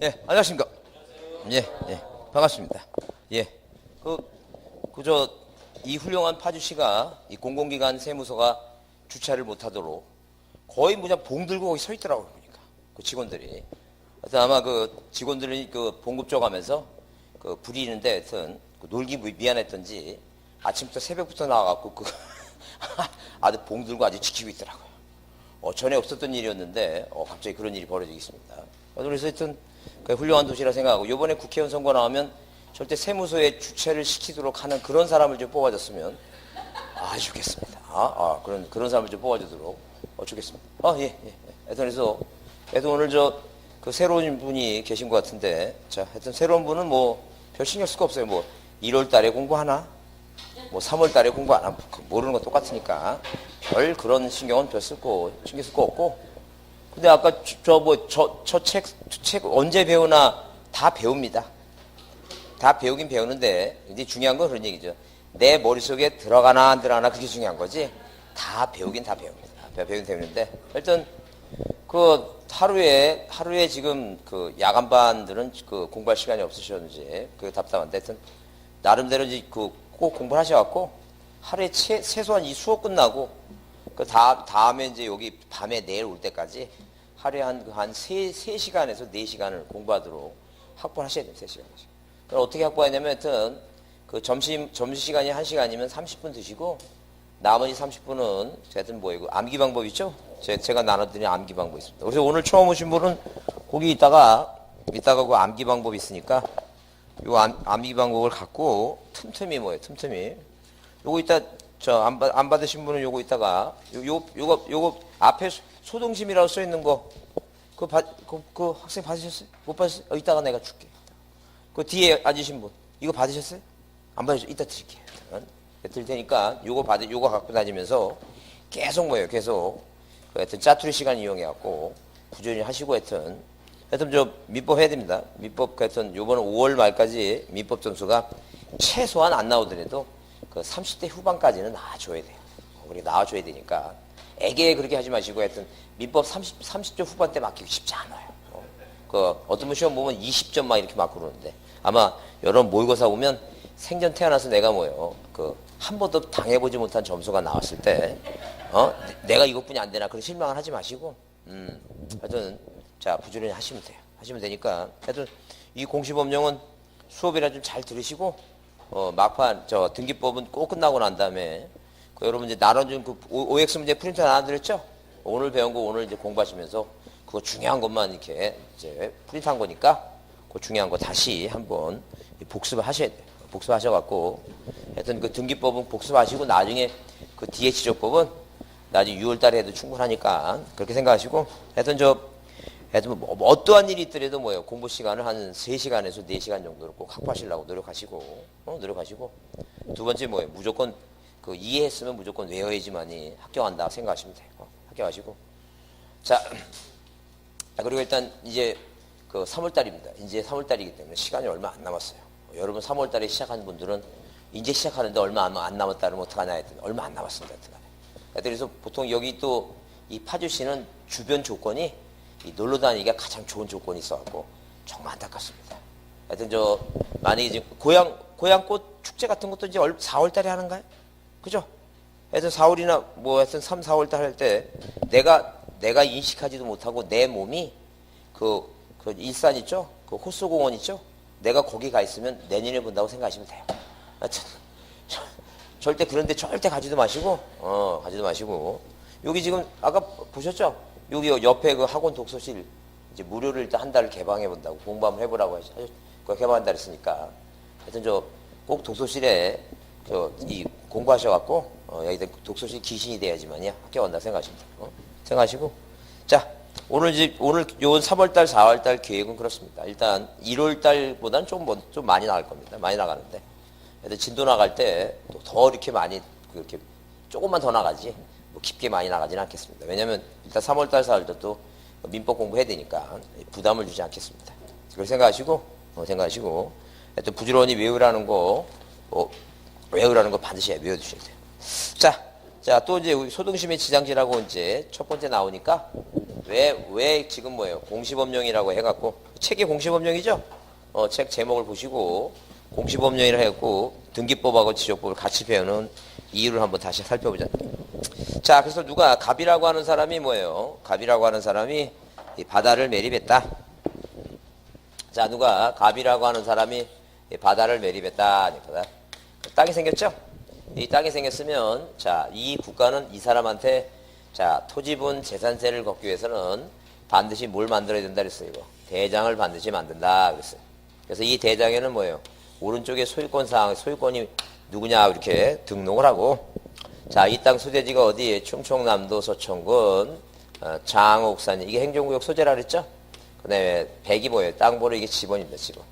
예, 안녕하십니까. 예, 예, 반갑습니다. 예, 이 훌륭한 파주시가 이 공공기관 세무서가 주차를 못하도록 거의 그냥 봉 들고 거기 서 있더라고요, 보니까. 그 직원들이. 하여튼 아마 그 직원들이 그 봉급 줘가면서 그 부리는데 하여튼 그 놀기 미안했던지 아침부터 새벽부터 나와갖고 그 아주 봉 들고 아주 지키고 있더라고요. 전에 없었던 일이었는데 갑자기 그런 일이 벌어지고 있습니다. 그래서 하여튼 훌륭한 도시라 생각하고 이번에 국회의원 선거 나오면 절대 세무서에 주최를 시키도록 하는 그런 사람을 좀 뽑아줬으면 아주 좋겠습니다. 그런 사람을 좀 뽑아주도록 좋겠습니다. 예, 예. 하여튼 그래서 오늘 그 새로운 분이 계신 것 같은데, 자, 하여튼 새로운 분은 뭐 별 신경 쓸 거 없어요. 뭐 1월 달에 공부하나, 뭐 3월 달에 공부 안 하면 모르는 거 똑같으니까 별 그런 신경 쓸 거 없고. 근데 아까 책 언제 배우나 다 배웁니다. 다 배우긴 배우는데 이제 중요한 건 그런 얘기죠. 내 머릿속에 들어가나 안 들어가나 그게 중요한 거지. 다 배우긴 다 배웁니다. 배우긴 배우는데 일단 그 하루에 지금 그 야간반들은 그 공부할 시간이 없으셨는지 그 답답한데 하여튼 나름대로 이제 그 꼭 공부를 하셔갖고 하루에 최소한 이 수업 끝나고 그 다음에 이제 여기 밤에 내일 올 때까지 하루에 한 3시간에서 4시간을 공부하도록 확보를 하셔야 돼요. 3시간씩. 그럼 어떻게 확보하냐면 하여튼 그 점심시간이 1시간이면 30분 드시고 나머지 30분은 하여튼 그 암기 방법 있죠? 제가 나눠드린 암기 방법 있습니다. 그래서 오늘 처음 오신 분은 거기 이따가 그 암기 방법이 있으니까 요 암기 방법을 갖고 틈틈이 틈틈이 요거 이따 안 받으신 분은 요거 이따가 요거 앞에 소동심이라고 써 있는 거 그 학생 받으셨어요? 못 받으셨어요? 이따가 내가 줄게. 그 뒤에 앉으신 분 이거 받으셨어요? 안 받으셨어요? 이따 드릴게요. 드릴 테니까 요거 갖고 다니면서 계속 하여튼 짜투리 시간 이용해갖고 부지런히 하시고 하여튼 민법 해야 됩니다. 민법 하여튼 요번 5월 말까지 민법 점수가 최소한 안 나오더라도 그 30대 후반까지는 나와줘야 돼요. 우리 나와줘야 되니까 애게 그렇게 하지 마시고 하여튼 민법 30점 후반대 맞기가 쉽지 않아요. 어떤 분 시험 보면 20점 막 이렇게 맞고 그러는데 아마 여러분 모의고사 보면 생전 태어나서 내가 한 번도 당해보지 못한 점수가 나왔을 때 내가 이것뿐이 안 되나 그런 실망을 하지 마시고 하여튼 자 부지런히 하시면 돼요. 하시면 되니까 하여튼 이 공시법령은 수업이라 좀 잘 들으시고 막판 등기법은 꼭 끝나고 난 다음에 여러분 이제 나눠준 그 OX 문제 프린터 나눠드렸죠? 오늘 배운 거 오늘 이제 공부하시면서 그거 중요한 것만 이렇게 이제 프린트한 거니까 그 중요한 거 다시 한번 복습을 하셔야 돼요. 복습하셔갖고 하여튼 그 등기법은 복습하시고 나중에 그 뒤에 지적법은 나중에 6월 달에 해도 충분하니까 그렇게 생각하시고 하여튼 뭐 어떠한 일이 있더라도 공부 시간을 한 3시간에서 4시간 정도로 꼭 확보하시려고 노력하시고 두 번째 무조건 그 이해했으면 무조건 외워야지만이 합격한다 생각하시면 돼요. 합격하시고 자 그리고 일단 이제 그 3월달입니다. 이제 3월달이기 때문에 시간이 얼마 안 남았어요. 여러분 3월달에 시작한 분들은 이제 시작하는데 얼마 안 남았다 그러면 어떡하나 했더니 얼마 안 남았습니다. 그래서 보통 여기 또 이 파주시는 주변 조건이 이 놀러 다니기가 가장 좋은 조건이 있어갖고 정말 안타깝습니다. 하여튼 만약에 이제 고향꽃 축제 같은 것도 이제 4월달에 하는가요? 그죠? 하여튼 4월이나 하여튼 3, 4월달 할 때 내가 인식하지도 못하고 내 몸이 그 일산 있죠? 그 호수공원 있죠? 내가 거기 가 있으면 내년에 본다고 생각하시면 돼요. 하여튼 절대 그런데 절대 가지도 마시고 여기 지금 아까 보셨죠? 여기 옆에 그 학원 독서실 이제 무료를 일단 한 달을 개방해 본다고 공부 한번 해보라고 개방한다 그랬으니까 하여튼 꼭 독서실에 이 공부하셔갖고 여기 독서실 귀신이 돼야지만이야 합격한다 생각하시면 돼요. 생각하시고 자 오늘 요 3월달 4월달 계획은 그렇습니다. 일단 1월달보다는 좀 많이 나갈 겁니다. 많이 나가는데 진도 나갈 때 더 이렇게 많이 그렇게 조금만 더 나가지 깊게 많이 나가지는 않겠습니다. 왜냐하면 일단 3월달 4월달 또 민법 공부해야 되니까 부담을 주지 않겠습니다. 그걸 생각하시고 하여튼 부지런히 외우라는 거 반드시 외워두셔야 돼요. 자 또 이제 소등심의 지장지라고 이제 첫 번째 나오니까 왜 지금 뭐예요? 공시법령이라고 해갖고, 책이 공시법령이죠? 책 제목을 보시고, 공시법령이라 해갖고, 등기법하고 지적법을 같이 배우는 이유를 한번 다시 살펴보자. 자, 그래서 누가 갑이라고 하는 사람이 뭐예요? 갑이라고 하는 사람이 이 바다를 매립했다. 자, 누가 갑이라고 하는 사람이 이 바다를 매립했다. 땅이 생겼죠? 이 땅이 생겼으면, 자, 이 국가는 이 사람한테, 자, 토지분 재산세를 걷기 위해서는 반드시 뭘 만들어야 된다 그랬어요, 이거. 대장을 반드시 만든다 그랬어요. 그래서 이 대장에는 뭐예요? 오른쪽에 소유권 사항, 소유권이 누구냐, 이렇게 등록을 하고, 자, 이 땅 소재지가 어디에? 충청남도 서천군, 장옥산, 이게 행정구역 소재라 그랬죠? 그 다음에 100이 뭐예요? 땅번호 이게 지번입니다, 지번.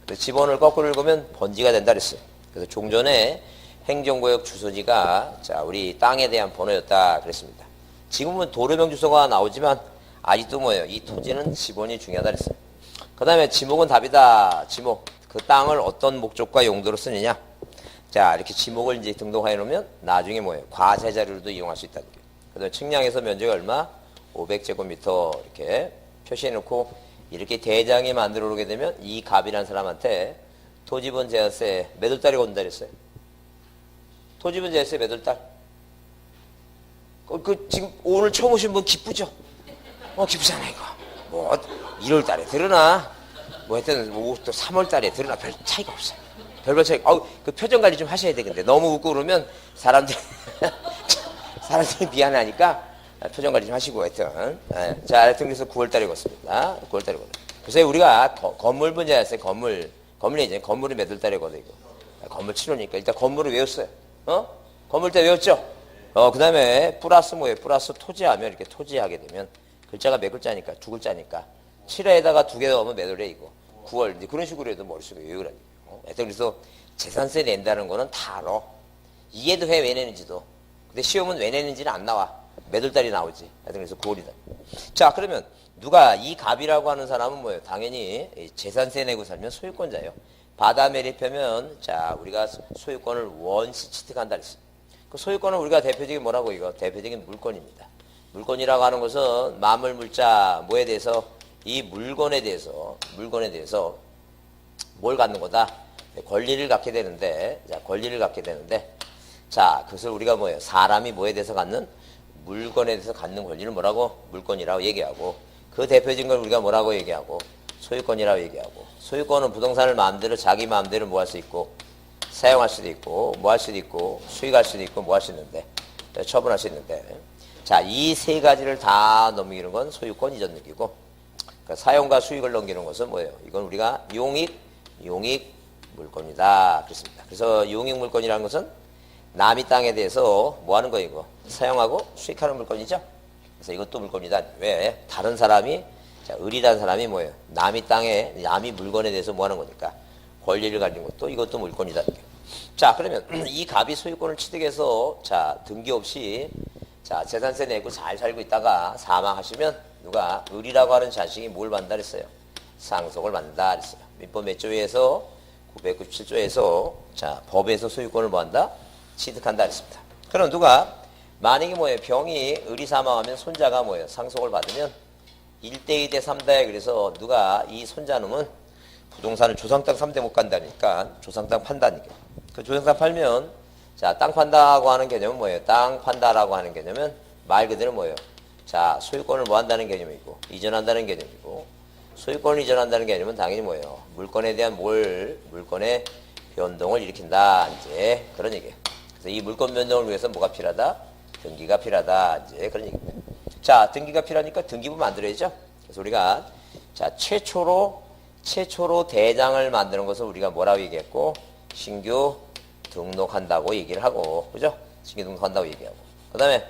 그래서 지번을 거꾸로 읽으면 번지가 된다 그랬어요. 그래서 종전에 행정구역 주소지가, 자, 우리 땅에 대한 번호였다 그랬습니다. 지금은 도로명 주소가 나오지만, 아직도 뭐예요? 이 토지는 지번이 중요하다 그랬어요. 그 다음에 지목은 답이다. 지목. 그 땅을 어떤 목적과 용도로 쓰느냐. 자, 이렇게 지목을 이제 등록해 놓으면 나중에 뭐예요? 과세 자료로도 이용할 수 있다는 거예요. 그 다음에 측량에서 면적이 얼마? 500제곱미터 이렇게 표시해 놓고, 이렇게 대장이 만들어 오게 되면 이 갑이라는 사람한테 토지분 제한세 몇 월달에 건다 그랬어요? 토지분 제한세 몇 월달? 지금 오늘 처음 오신 분 기쁘죠? 기쁘잖아, 이거. 뭐, 1월 달에 들으나, 뭐 하여튼, 또 3월 달에 들으나 별 차이가 없어요. 별별 차이가, 그 표정 관리 좀 하셔야 되겠는데, 너무 웃고 그러면 사람들이 미안하니까 표정 관리 좀 하시고, 하여튼. 자, 하여튼 그래서 9월 달에 걷습니다. 9월 달에 걷어요. 그래서 우리가 건물 분야였어요, 건물이 이제 건물이 몇 월 달에 걷어, 이거. 건물 치료니까 일단 건물을 외웠어요. 건물 때 외웠죠? 그 다음에 플러스 뭐예요? 플러스 토지하면 이렇게 토지하게 되면 글자가 몇 글자니까? 두 글자니까. 7회에다가 두 개 넣으면 몇 월에 이거? 9월. 이제 그런 식으로 해도 머릿속에 외우라니. 그래서 재산세 낸다는 거는 다 알아. 이해도 해, 왜 내는지도. 근데 시험은 왜 내는지는 안 나와. 몇 월달이 나오지. 그래서 9월이다. 자, 그러면 누가 이 갑이라고 하는 사람은 뭐예요? 당연히 재산세 내고 살면 소유권자예요. 바다 매립하면, 자, 우리가 소유권을 원시 취득한다 그랬어요. 그 소유권은 우리가 대표적인 뭐라고 이거? 대표적인 물건입니다. 물건이라고 하는 것은 만물물자 뭐에 대해서 이 물건에 대해서 뭘 갖는 거다? 권리를 갖게 되는데, 자, 권리를 갖게 되는데, 자, 그것을 우리가 뭐예요? 사람이 뭐에 대해서 갖는? 물건에 대해서 갖는 권리를 뭐라고? 물건이라고 얘기하고, 그 대표적인 걸 우리가 뭐라고 얘기하고? 소유권이라고 얘기하고, 소유권은 부동산을 마음대로 자기 마음대로 뭐 할 수 있고, 사용할 수도 있고, 뭐 할 수도 있고, 수익할 수도 있고, 뭐 할 수 있는데, 처분할 수 있는데, 자, 이 세 가지를 다 넘기는 건 소유권 이전 능기고, 그러니까 사용과 수익을 넘기는 것은 뭐예요? 이건 우리가 용익 물건이다. 그렇습니다. 그래서 용익 물건이라는 것은 남의 땅에 대해서 뭐 하는 거예요, 이거? 사용하고 수익하는 물건이죠? 그래서 이것도 물건이다. 왜? 다른 사람이, 자, 을이라는 사람이 뭐예요? 남의 땅에, 남의 물건에 대해서 뭐 하는 거니까? 권리를 가진 것도 이것도 물건이다. 자, 그러면 이 갑이 소유권을 취득해서, 자, 등기 없이, 자, 재산세 내고 잘 살고 있다가 사망하시면 누가 을이라고 하는 자식이 뭘 받는다 그랬어요? 상속을 받는다 그랬어요. 민법 몇 조에서 997조에서 자, 법에서 소유권을 뭐 한다? 취득한다 그랬습니다. 그럼 누가 만약에 뭐예요? 병이 을이 사망하면 손자가 뭐예요? 상속을 받으면 1대 2대 3대 그래서 누가 이 손자놈은 부동산을 조상 땅 3대 못 간다니까 조상 땅 판다니까. 그 조상 땅 팔면 자, 땅 판다고 하는 개념은 뭐예요? 땅 판다라고 하는 개념은 말 그대로 뭐예요? 자, 소유권을 뭐 한다는 개념이고, 이전한다는 개념이고, 소유권을 이전한다는 개념은 당연히 뭐예요? 물건에 대한 물건의 변동을 일으킨다. 이제 그런 얘기예요. 그래서 이 물건 변동을 위해서 뭐가 필요하다? 등기가 필요하다. 이제 그런 얘기입니다. 자, 등기가 필요하니까 등기부 만들어야죠. 그래서 우리가 자, 최초로 대장을 만드는 것을 우리가 뭐라고 얘기했고, 신규 등록한다고 얘기를 하고, 그죠? 신규 등록한다고 얘기하고. 그 다음에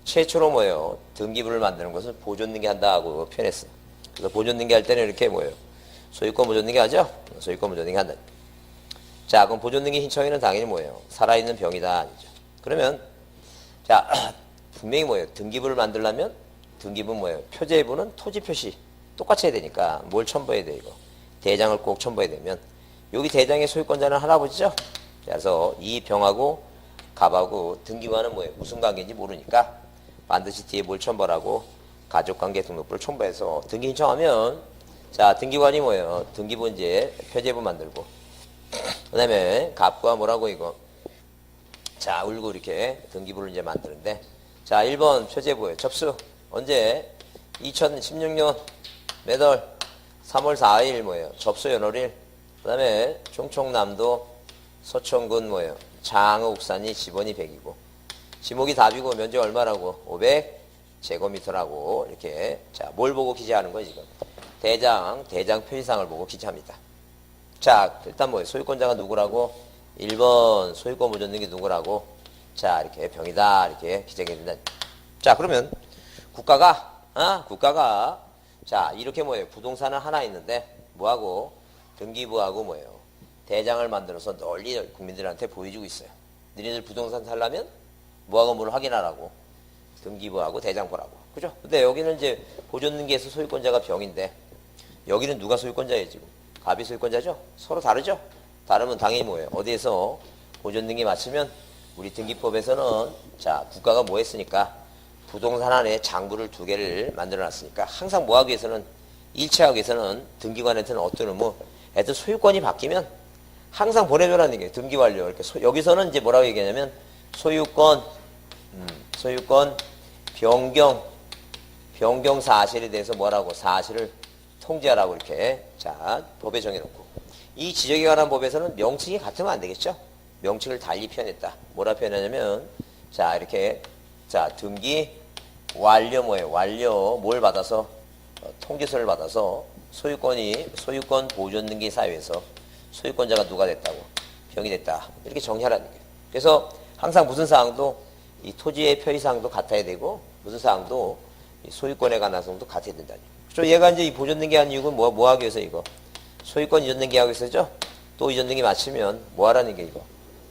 최초로 뭐예요? 등기부를 만드는 것을 보존등기 한다고 표현했어요. 그래서 보존등기 할 때는 이렇게 뭐예요? 소유권 보존등기 하죠? 소유권 보존등기 한다. 자, 그럼 보존등기 신청에는 당연히 뭐예요? 살아있는 병이다. 아니죠? 그러면, 자, 분명히 뭐예요? 등기부를 만들려면, 등기부 뭐예요? 표제부는 토지 표시. 똑같이 해야 되니까, 뭘 첨부해야 돼, 이거? 대장을 꼭 첨부해야 되면, 여기 대장의 소유권자는 할아버지죠? 그래서 이 병하고 갑하고 등기부와는 뭐예요? 무슨 관계인지 모르니까, 반드시 뒤에 뭘 첨부하라고? 가족관계 등록부를 첨부해서 등기 신청하면 자 등기관이 뭐예요? 등기부 이제 표제부 만들고 그 다음에 갑과 뭐라고 이거 자 울고 이렇게 등기부를 이제 만드는데 자 1번 표제부에 접수 언제 2016년 매달 3월 4일 뭐예요? 접수 연월일 그 다음에 충청남도 서천군 뭐예요? 장읍 옥산이 지번이 100이고 지목이 답이고 면적 얼마라고? 500제곱미터라고 이렇게 자 뭘 보고 기재하는 거예요 지금? 대장 표시상을 보고 기재합니다. 자 일단 뭐예요? 소유권자가 누구라고? 1번 소유권 보존등기 누구라고? 자 이렇게 병이다 이렇게 기재가 된다. 자 그러면 국가가 자 이렇게 뭐예요? 부동산은 하나 있는데 뭐하고? 등기부하고 뭐예요? 대장을 만들어서 널리 국민들한테 보여주고 있어요. 너희들 부동산 살려면 뭐하고 뭐를 확인하라고? 등기부하고 대장 보라고. 그죠? 근데 여기는 이제 보존등기에서 소유권자가 병인데 여기는 누가 소유권자예요 지금? 갑이 소유권자죠? 서로 다르죠? 다르면 당연히 뭐예요? 어디에서 보존등기 맞추면 우리 등기법에서는 자 국가가 뭐 했으니까 부동산 안에 장부를 2개를 만들어 놨으니까 항상 뭐 하기 위해서는 일체하기 위해서는 등기관한테는 어떤 의무 애들 소유권이 바뀌면 항상 보내줘라는 얘기예요. 등기 완료. 이렇게 여기서는 이제 뭐라고 얘기하냐면 소유권 변경 사실에 대해서 뭐라고 사실을 통지하라고 이렇게 자 법에 정해놓고 이 지적에 관한 법에서는 명칭이 같으면 안 되겠죠. 명칭을 달리 표현했다. 뭐라 표현하냐면 자 이렇게 자 등기 완료 뭐예요? 완료 뭘 받아서 통지서를 받아서 소유권 보존등기 사유에서 소유권자가 누가 됐다고 병이 됐다 이렇게 정리하라는 거예요. 그래서 항상 무슨 사항도 이 토지의 표시사항도 같아야 되고 무슨 사항도 이 소유권에 관한 사항도 같아야 된다는 거예요. 그래서 얘가 이제 이 보존등기 한 이유는 뭐 하기 위해서 이거 소유권 이전등기 하기 위해서죠. 또 이전등기 마치면 뭐 하라는 게 이거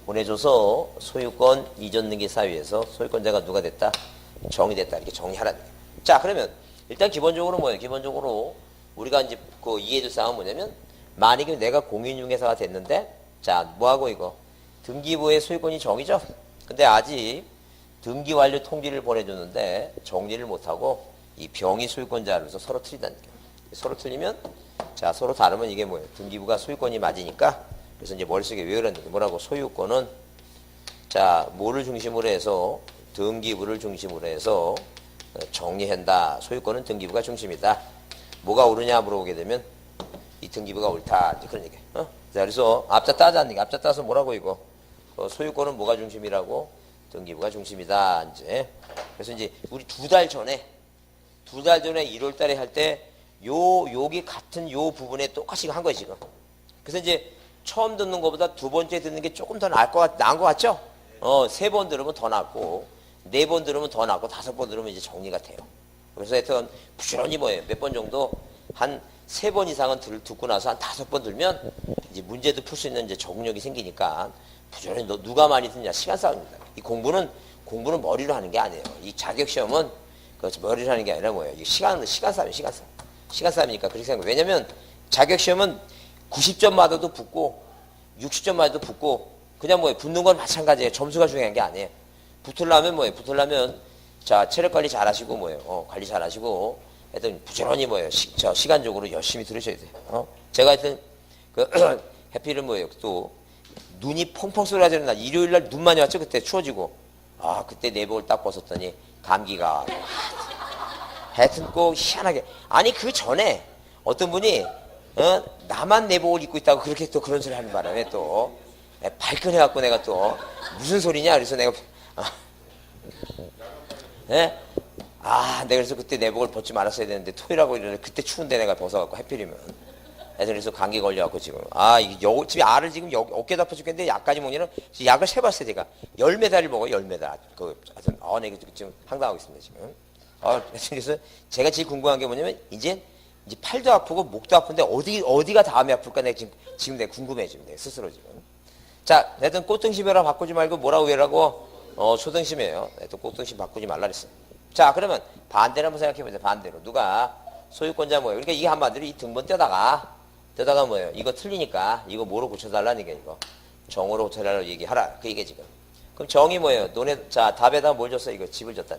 보내줘서 소유권 이전등기 사유에서 소유권자가 누가 됐다 정의됐다 이렇게 정리하라는 거예요. 자 그러면 일단 기본적으로 뭐예요? 기본적으로 우리가 이제 그 이해해줄 사항은 뭐냐면 만약에 내가 공인중개사가 됐는데 자 뭐하고 이거 등기부의 소유권이 정이죠. 근데 아직 등기 완료 통지를 보내줬는데 정리를 못하고 이 병이 소유권자로서 서로 틀린다는 거예요. 서로 틀리면 자 서로 다르면 이게 뭐예요? 등기부가 소유권이 맞으니까 그래서 이제 머릿속에 외우라는 게 뭐라고 소유권은 자 뭐를 중심으로 해서 등기부를 중심으로 해서 정리한다. 소유권은 등기부가 중심이다. 뭐가 옳으냐 물어보게 되면 이 등기부가 옳다. 이제 그런 얘기예요. 자, 그래서 앞자 따자는 얘기. 앞자 따서 뭐라고 이거? 소유권은 뭐가 중심이라고? 등기부가 중심이다. 이제. 그래서 이제 우리 2달 전에 1월 달에 할 때 여기 같은 요 부분에 똑같이 한 거예요, 지금. 그래서 이제 처음 듣는 것보다 2번째 듣는 게 조금 더 나은 것 같죠? 3번 들으면 더 낫고 4번 들으면 더 낫고 5번 들으면 이제 정리가 돼요. 그래서 하여튼 부지런히 뭐예요? 몇 번 정도 한 3번 이상은 듣고 나서 한 5번 들면 이제 문제도 풀 수 있는 이제 적응력이 생기니까 부지런히 누가 많이 듣냐 시간 싸움입니다. 이 공부는 머리로 하는 게 아니에요. 이 자격 시험은 그 머리로 하는 게 아니라 뭐예요? 이 시간 싸움이니까 그렇게 생각해요. 왜냐면 자격 시험은 90점 맞아도 붙고 60점 맞아도 붙고 그냥 뭐예요? 붙는 건 마찬가지예요. 점수가 중요한 게 아니에요. 붙으려면 뭐예요? 자 체력 관리 잘하시고 뭐예요? 관리 잘하시고 하여튼 부지런히 뭐예요? 시간적으로 열심히 들으셔야 돼요. 제가 하여튼 그 해필은 뭐예요? 또 눈이 펑펑 쏟아지는 날 일요일 날 눈 많이 왔죠? 그때 추워지고 그때 내복을 딱 벗었더니 감기가 하여튼 꼭 희한하게 아니 그 전에 어떤 분이 나만 내복을 입고 있다고 그렇게 또 그런 소리 하는 바람에 또 발끈해갖고 내가 또 무슨 소리냐 그래서 내가 내가 그래서 그때 내복을 벗지 말았어야 되는데 토요일하고 일요일 그때 추운데 내가 벗어갖고 하필이면 그래서 감기 걸려갖고 지금 집에 알을 지금 어깨다 아파 죽겠는데 약까지 먹냐면 약을 세봤어요 제가 10매달을 먹어요 10매달 하여튼 내가 지금 황당하고 있습니다 지금 그래서 제가 제일 궁금한 게 뭐냐면 이제 팔도 아프고 목도 아픈데 어디가 다음에 아플까 내가 지금 내가 궁금해 지금 내가 스스로 지금 자 하여튼 꽃등심이라 바꾸지 말고 뭐라고 외라고 초등심이에요. 또 꽃등심 바꾸지 말라 그랬어요. 자 그러면 반대로 한번 생각해보세요. 반대로 누가 소유권자 뭐예요? 그러니까 이게 한마디로 이 등본 떼다가 뭐예요? 이거 틀리니까 이거 뭐로 고쳐달라는 게 이거 정으로 고쳐달라고 얘기하라. 그 얘기 지금. 그럼 정이 뭐예요? 자 답에다 뭘 줬어? 이거 집을 줬다.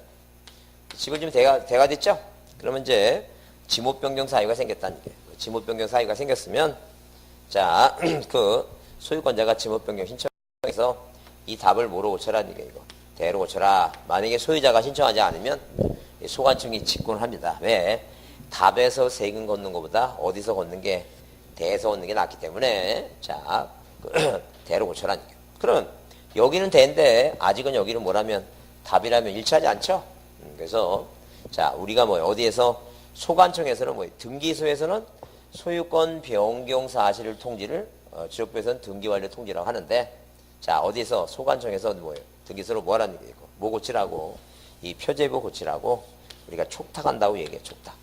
집을 주면 대가 됐죠? 그러면 이제 지목 변경 사유가 생겼다는 게. 지목 변경 사유가 생겼으면 자, 그 소유권자가 지목 변경 신청해서 이 답을 뭐로 고쳐라는 게 이거. 대로 고쳐라. 만약에 소유자가 신청하지 않으면 소관청이 직권합니다. 왜? 답에서 세금 걷는 것보다 어디서 걷는 게 대에서 걷는 게 낫기 때문에 자, 대로 고쳐라는 게. 그러면 여기는 대인데 아직은 여기는 뭐라면 답이라면 일치하지 않죠? 그래서 자, 우리가 뭐 어디에서 소관청에서는 뭐 등기소에서는 소유권 변경 사실을 통지를 지역부에서는 등기 완료 통지라고 하는데 자, 어디서 소관청에서 뭐예요? 등기소로 뭐 하라는 얘기고 뭐 고치라고 이 표제부 고치라고 우리가 촉탁한다고 얘기해. 촉탁.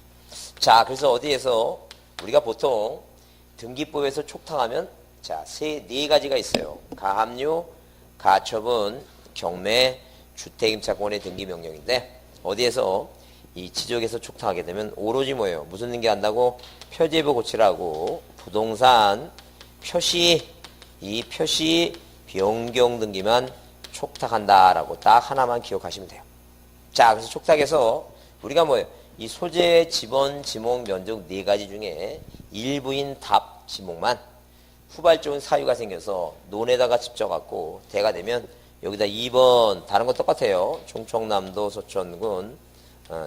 자, 그래서 어디에서 우리가 보통 등기법에서 촉탁하면 자, 네 가지가 있어요. 가압류, 가처분, 경매, 주택임차권의 등기 명령인데 어디에서 이 지적에서 촉탁하게 되면 오로지 뭐예요? 무슨 등기한다고? 표제부 고치라고 부동산 표시 이 표시 변경 등기만 촉탁한다라고 딱 하나만 기억하시면 돼요. 자, 그래서 촉탁에서 우리가 뭐예요? 이 소재, 지번, 지목, 면적 네 가지 중에 일부인 답, 지목만 후발적인 사유가 생겨서 논에다가 집져갖고 대가 되면 여기다 2번 다른 거 똑같아요. 충청남도 소천군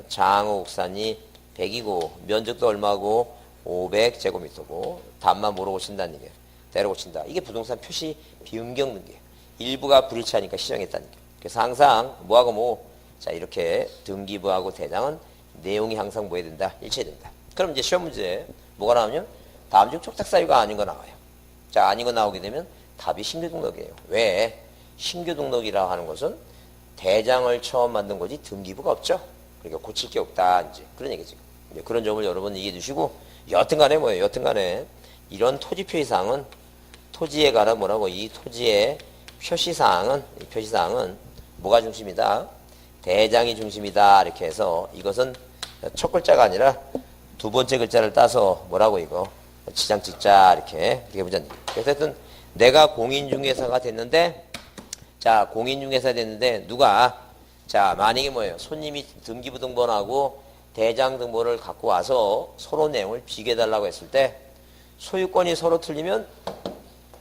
장옥산이 100이고 면적도 얼마고 500제곱미터고 답만 뭐로 고친다는 얘기예요. 대로 고친다. 이게 부동산 표시 변경 등기예요. 일부가 불일치하니까 시정했다는 얘기예요. 그래서 항상 뭐하고 뭐 자 이렇게 등기부하고 대장은 내용이 항상 뭐 해야 된다? 일치해야 된다. 그럼 이제 시험 문제 뭐가 나오면 다음 중 촉탁 사유가 아닌 거 나와요. 자, 아닌 거 나오게 되면 답이 신규 등록이에요. 왜? 신규 등록이라고 하는 것은 대장을 처음 만든 거지 등기부가 없죠. 그러니까 고칠 게 없다. 이제 그런 얘기지. 이제 그런 점을 여러분 이해해 주시고 여튼간에 뭐예요? 여튼간에 이런 토지 표시사항은 토지에 관한 뭐라고 이 토지의 표시사항은 이 표시사항은 뭐가 중심이다? 대장이 중심이다. 이렇게 해서 이것은 첫 글자가 아니라 두 번째 글자를 따서 뭐라고 이거 지장 찍자 이렇게 보자. 그래서 하여튼 내가 공인중개사가 됐는데 자 공인중개사 됐는데 누가 자 만약에 뭐예요? 손님이 등기부 등본하고 대장 등본을 갖고 와서 서로 내용을 비교해달라고 했을 때 소유권이 서로 틀리면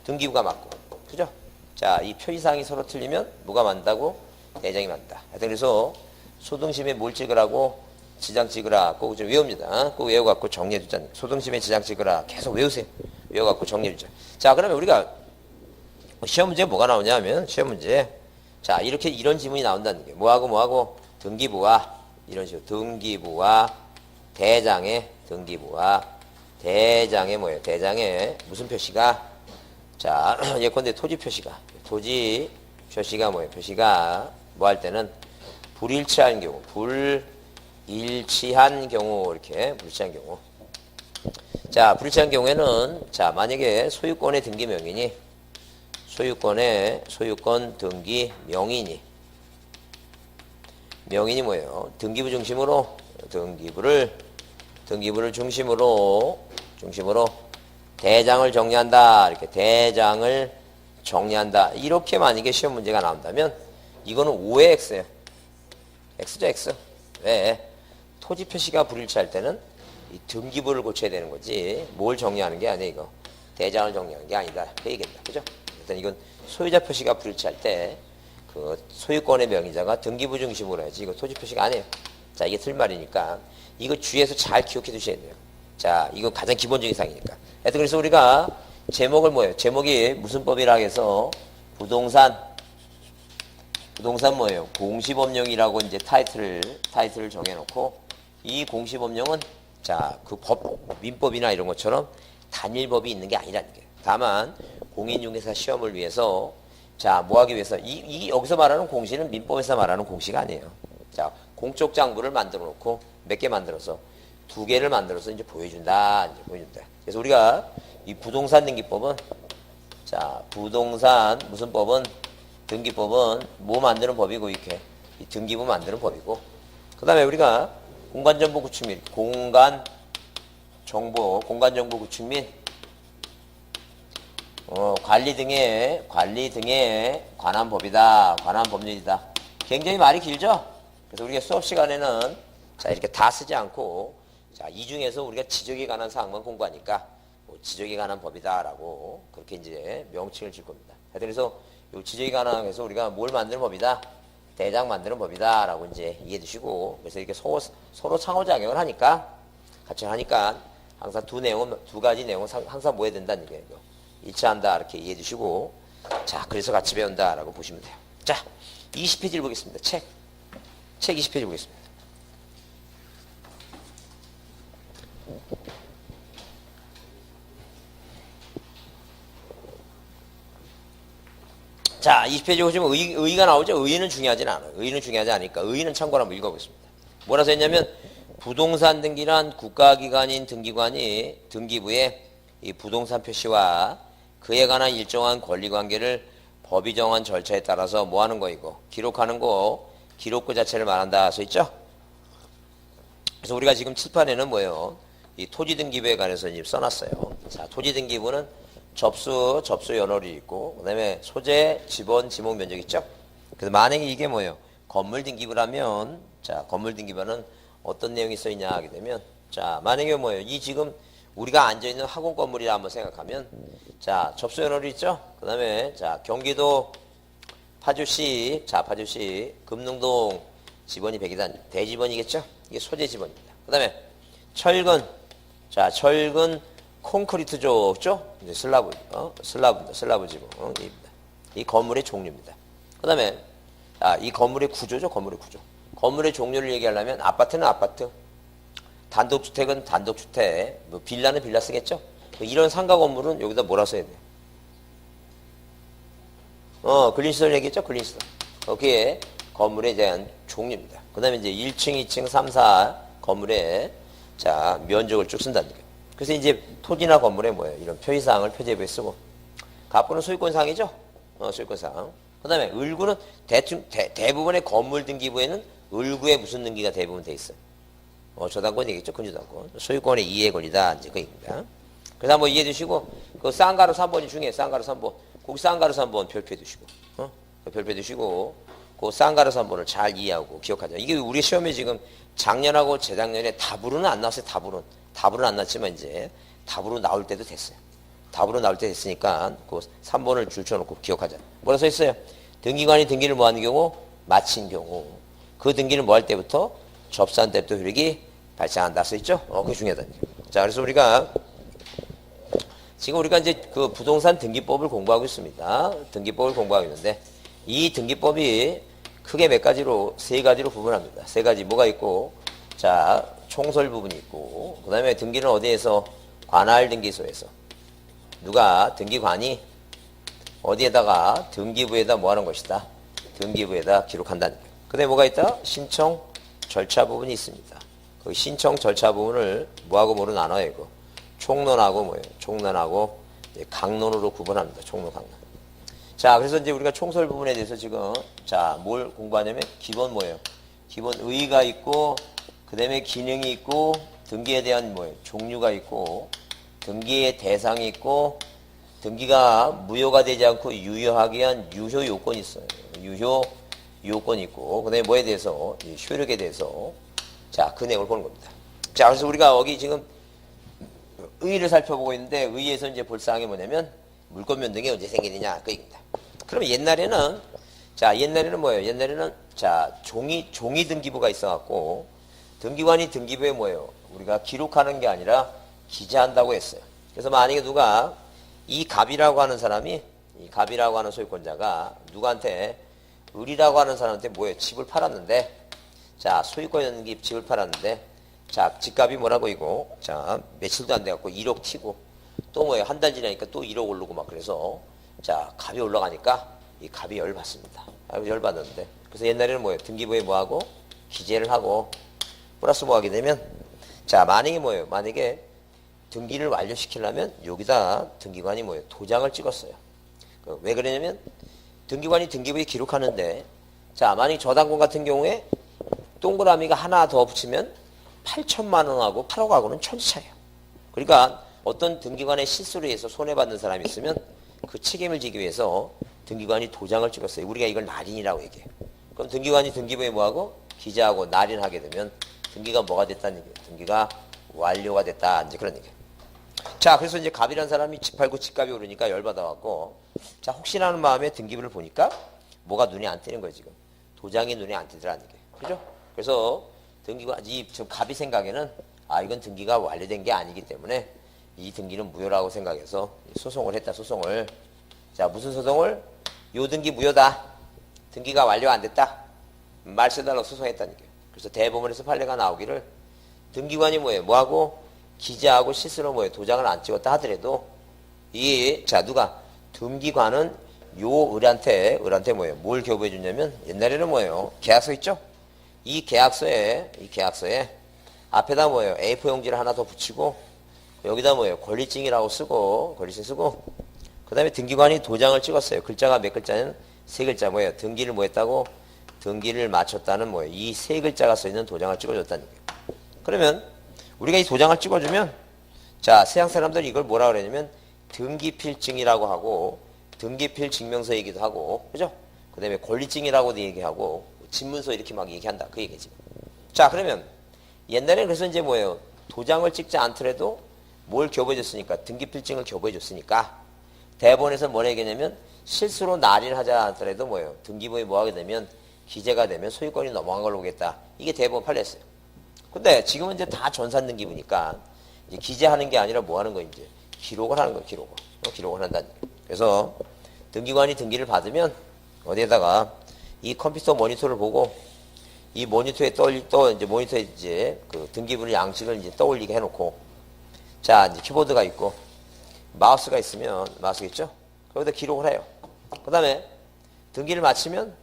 등기부가 맞고 그죠? 자 이 표시사항이 서로 틀리면 누가 만다고? 대장이 만다. 그래서 소등심에 뭘 찍으라고? 지장 찍으라. 꼭 좀 외웁니다. 꼭 외워갖고 정리해주자. 소등심에 지장 찍으라. 계속 외우세요. 외워갖고 정리해주자. 자, 그러면 우리가 시험 문제가 뭐가 나오냐면 시험 문제. 자, 이렇게 이런 지문이 나온다는 게 뭐하고 등기부와 이런 식으로 등기부와 대장의 등기부와 대장의 뭐예요? 대장의 무슨 표시가 자, 예컨대 토지 표시가 뭐예요? 표시가 뭐 할 때는 불일치한 경우, 불일치한 경우 이렇게 불일치한 경우. 자, 불일치한 경우에는 자, 만약에 소유권의 등기 명인이 소유권 등기 명인이 뭐예요? 등기부 중심으로 등기부를 중심으로 대장을 정리한다. 이렇게 대장을 정리한다. 이렇게 만약에 시험 문제가 나온다면 이거는 5의 X예요. X죠, X. 왜? 토지 표시가 불일치할 때는 이 등기부를 고쳐야 되는 거지. 뭘 정리하는 게 아니야, 이거. 대장을 정리하는 게 아니다. 그 얘기입니다. 그죠? 일단 이건 소유자 표시가 불일치할 때 그 소유권의 명의자가 등기부 중심으로 해야지. 이거 토지 표시가 아니에요. 자, 이게 틀린 말이니까 이거 주의해서 잘 기억해 두셔야 돼요. 자, 이거 가장 기본적인 사항이니까. 하여튼 그래서 우리가 제목을 뭐예요? 제목이 무슨 법이라 해서 부동산 뭐예요? 공시법령이라고 이제 타이틀을 정해놓고 이 공시법령은 자, 그 법, 민법이나 이런 것처럼 단일법이 있는 게 아니라는 게. 다만 공인중개사 시험을 위해서 자, 뭐 하기 위해서 이 여기서 말하는 공시는 민법에서 말하는 공시가 아니에요. 자, 공적 장부를 만들어 놓고 몇 개 만들어서 2개를 만들어서 이제 보여준다. 그래서 우리가 이 부동산 등기법은 자, 부동산 무슨 법은 등기법은 뭐 만드는 법이고 이렇게 이 등기부 만드는 법이고 그다음에 우리가 공간정보 구축 및 공간정보 구축 및 관리 등에 관한 법이다. 관한 법률이다. 굉장히 말이 길죠? 그래서 우리가 수업 시간에는 자, 이렇게 다 쓰지 않고, 자, 이 중에서 우리가 지적에 관한 사항만 공부하니까, 뭐 지적에 관한 법이다라고, 그렇게 이제 명칭을 줄 겁니다. 그래서, 요 지적에 관한 해서 우리가 뭘 만드는 법이다? 대장 만드는 법이다라고 이제 이해해 두시고, 그래서 이렇게 서로 상호작용을 하니까, 같이 하니까, 항상 두 가지 내용은 항상 뭐 해야 된다는 얘기예요. 일치한다, 이렇게 이해해 두시고, 자, 그래서 같이 배운다라고 보시면 돼요. 자, 20페이지를 보겠습니다. 책 20페이지 보겠습니다. 자, 20페이지 보시면 의의가 나오죠? 의의는 중요하진 않아요. 의의는 중요하지 않으니까 의의는 참고로 한번 읽어보겠습니다. 뭐라서 했냐면 부동산 등기란 국가기관인 등기관이 등기부에 이 부동산 표시와 그에 관한 일정한 권리관계를 법이 정한 절차에 따라서 뭐 하는 거이고 기록하는 거 기록부 자체를 말한다 써 있죠? 그래서 우리가 지금 칠판에는 뭐예요? 이 토지등기부에 관해서 지금 써놨어요. 자, 토지등기부는 접수 연월이 있고, 그 다음에 소재, 지번, 지목 면적 있죠? 그래서 만약에 이게 뭐예요? 건물등기부라면, 자, 건물등기부는 어떤 내용이 써있냐 하게 되면, 자, 만약에 뭐예요? 이 지금 우리가 앉아있는 학원 건물이라 한번 생각하면, 자, 접수 연월이 있죠? 그 다음에, 자, 경기도 파주시, 자, 파주시, 금능동 지번이 100이다. 대지번이겠죠? 이게 소재 지번입니다. 그 다음에, 철근, 자, 철근, 콘크리트 죠? 이제 슬라브 지붕. 이 건물의 종류입니다. 그 다음에, 이 건물의 구조죠, 건물의 구조. 건물의 종류를 얘기하려면 아파트는 아파트, 단독주택은 단독주택, 뭐 빌라는 빌라 쓰겠죠? 이런 상가 건물은 여기다 뭐라 써야 돼요? 근린시설 얘기했죠? 근린시설. 그게 건물에 대한 종류입니다. 그 다음에 이제 1층, 2층, 3, 4 건물에, 자, 면적을 쭉 쓴다는 거예요. 그래서 이제 토지나 건물에 뭐예요? 이런 표시사항을 표제부에 쓰고. 갑부는 소유권사항이죠? 소유권사항. 그 다음에 을구는 대부분의 건물 등기부에는 을구에 무슨 등기가 대부분 돼 있어요? 저당권이겠죠? 근저당권. 소유권의 이해 권리다. 이제 그 얘기입니다. 그래서 한번 이해해 두시고, 그 쌍가루 3번이 중요해요. 쌍가루 3번. 거기 쌍가루 3번 별표해 두시고, 별표해 두시고, 그 쌍가루 3번을 잘 이해하고 기억하자. 이게 우리 시험에 지금 작년하고 재작년에 답으로는 안 나왔어요. 답으로는 안 났지만 이제 답으로 나올 때도 됐어요. 답으로 나올 때 됐으니까 그 3번을 줄쳐놓고 기억하자. 뭐라 써 있어요? 등기관이 등기를 뭐 하는 경우? 마친 경우. 그 등기를 뭐 할 때부터? 접수한 때부터 효력이 발생한다 써 있죠? 그게 중요하다는 거예요. 자, 그래서 지금 우리가 이제 그 부동산 등기법을 공부하고 있습니다. 등기법을 공부하고 있는데 이 등기법이 크게 몇 가지로, 세 가지로 구분합니다. 세 가지 뭐가 있고, 자, 총설 부분이 있고, 그 다음에 등기는 어디에서? 관할 등기소에서. 누가? 등기관이 어디에다가? 등기부에다 뭐 하는 것이다? 등기부에다 기록한다는 거예요. 그 다음에 뭐가 있다? 신청 절차 부분이 있습니다. 그 신청 절차 부분을 뭐하고 뭐로 나눠요, 이거? 총론하고 뭐예요? 총론하고 강론으로 구분합니다. 총론, 강론. 자, 그래서 이제 우리가 총설 부분에 대해서 지금, 자, 뭘 공부하냐면, 기본 뭐예요? 기본 의의가 있고, 그 다음에 기능이 있고, 등기에 대한 뭐예요? 종류가 있고, 등기의 대상이 있고, 등기가 무효가 되지 않고 유효하기 위한 유효 요건이 있어요. 유효 요건이 있고, 그 다음에 뭐에 대해서? 효력에 대해서. 자, 그 내용을 보는 겁니다. 자, 그래서 우리가 여기 지금 의의를 살펴보고 있는데, 의의에서 이제 볼 사항이 뭐냐면, 물권 변동이 언제 생기느냐, 그 얘기입니다. 그러면 옛날에는, 자, 옛날에는 뭐예요? 옛날에는, 자, 종이 등기부가 있어갖고, 등기관이 등기부에 뭐예요? 우리가 기록하는 게 아니라 기재한다고 했어요. 그래서 만약에 누가 이 갑이라고 하는 사람이, 이 갑이라고 하는 소유권자가 누구한테, 을이라고 하는 사람한테 뭐예요? 집을 팔았는데, 자, 소유권 연기 집을 팔았는데, 자, 집값이 뭐라고 이고, 자, 며칠도 안 돼갖고 1억 튀고, 또 뭐예요? 한 달 지나니까 또 1억 오르고 막 그래서, 자, 값이 올라가니까 이 값이 열받습니다. 열받는데. 그래서 옛날에는 뭐예요? 등기부에 뭐하고? 기재를 하고, 플러스 뭐 하게 되면, 자, 만약에 뭐예요? 만약에 등기를 완료시키려면 여기다 등기관이 뭐예요? 도장을 찍었어요. 왜 그러냐면, 등기관이 등기부에 기록하는데, 자, 만약에 저당권 같은 경우에 동그라미가 하나 더 붙이면 8천만 원하고 8억하고는 천지 차이에요. 그러니까 어떤 등기관의 실수로 해서 손해받는 사람이 있으면 그 책임을 지기 위해서 등기관이 도장을 찍었어요. 우리가 이걸 날인이라고 얘기해요. 그럼 등기관이 등기부에 뭐하고? 기재하고 날인하게 되면 등기가 뭐가 됐다는 얘기예요. 등기가 완료가 됐다. 이제 그런 얘기예요. 자, 그래서 이제 갑이라는 사람이 집 팔고 집값이 오르니까 열받아갖고, 자, 혹시나 하는 마음에 등기부를 보니까 뭐가 눈에 안 띄는 거예요, 지금. 도장이 눈에 안 띄더라는 얘기예요. 그죠? 그래서 등기가, 지금 갑이 생각에는, 아, 이건 등기가 완료된 게 아니기 때문에 이 등기는 무효라고 생각해서 소송을 했다, 소송을. 자, 무슨 소송을? 요 등기 무효다. 등기가 완료 안 됐다. 말 써달라고 소송했다는 얘기예요. 그래서 대법원에서 판례가 나오기를 등기관이 뭐예요? 뭐하고? 기재하고 실수로 뭐예요? 도장을 안 찍었다 하더라도 자, 누가? 등기관은 요 을한테 뭐예요? 뭘 교부해 주냐면 옛날에는 뭐예요? 계약서 있죠? 이 계약서에 앞에다 뭐예요? A4 용지를 하나 더 붙이고 여기다 뭐예요? 권리증이라고 쓰고 권리증 쓰고 그 다음에 등기관이 도장을 찍었어요. 글자가 몇 글자는 세 글자 뭐예요? 등기를 뭐 했다고? 등기를 마쳤다는 뭐예요? 이 세 글자가 써있는 도장을 찍어줬다는 얘기예요. 그러면 우리가 이 도장을 찍어주면 자, 서양 사람들이 이걸 뭐라 그러냐면 등기필증이라고 하고 등기필 증명서 얘기도 하고 그죠? 그 다음에 권리증이라고도 얘기하고 집문서 이렇게 막 얘기한다. 그 얘기지. 자, 그러면 옛날에 그래서 이제 뭐예요? 도장을 찍지 않더라도 뭘 교부해줬으니까 등기필증을 교부해줬으니까 대법원에서 뭐라 얘기냐면 실수로 날인을 하지 않더라도 뭐예요? 등기부에 뭐 하게 되면 기재가 되면 소유권이 넘어간 걸로 보겠다. 이게 대법원 판례였어요. 근데 지금은 이제 다 전산 등기부니까 이제 기재하는 게 아니라 뭐 하는 거 이제 기록을 하는 거예요. 기록을 한다는 거예요. 그래서 등기관이 등기를 받으면 어디에다가 이 컴퓨터 모니터를 보고 이 모니터에 이제 모니터에 이제 그 등기부를 양식을 이제 떠올리게 해놓고 자, 이제 키보드가 있고 마우스가 있으면 마우스가 있죠? 거기다 기록을 해요. 그 다음에 등기를 마치면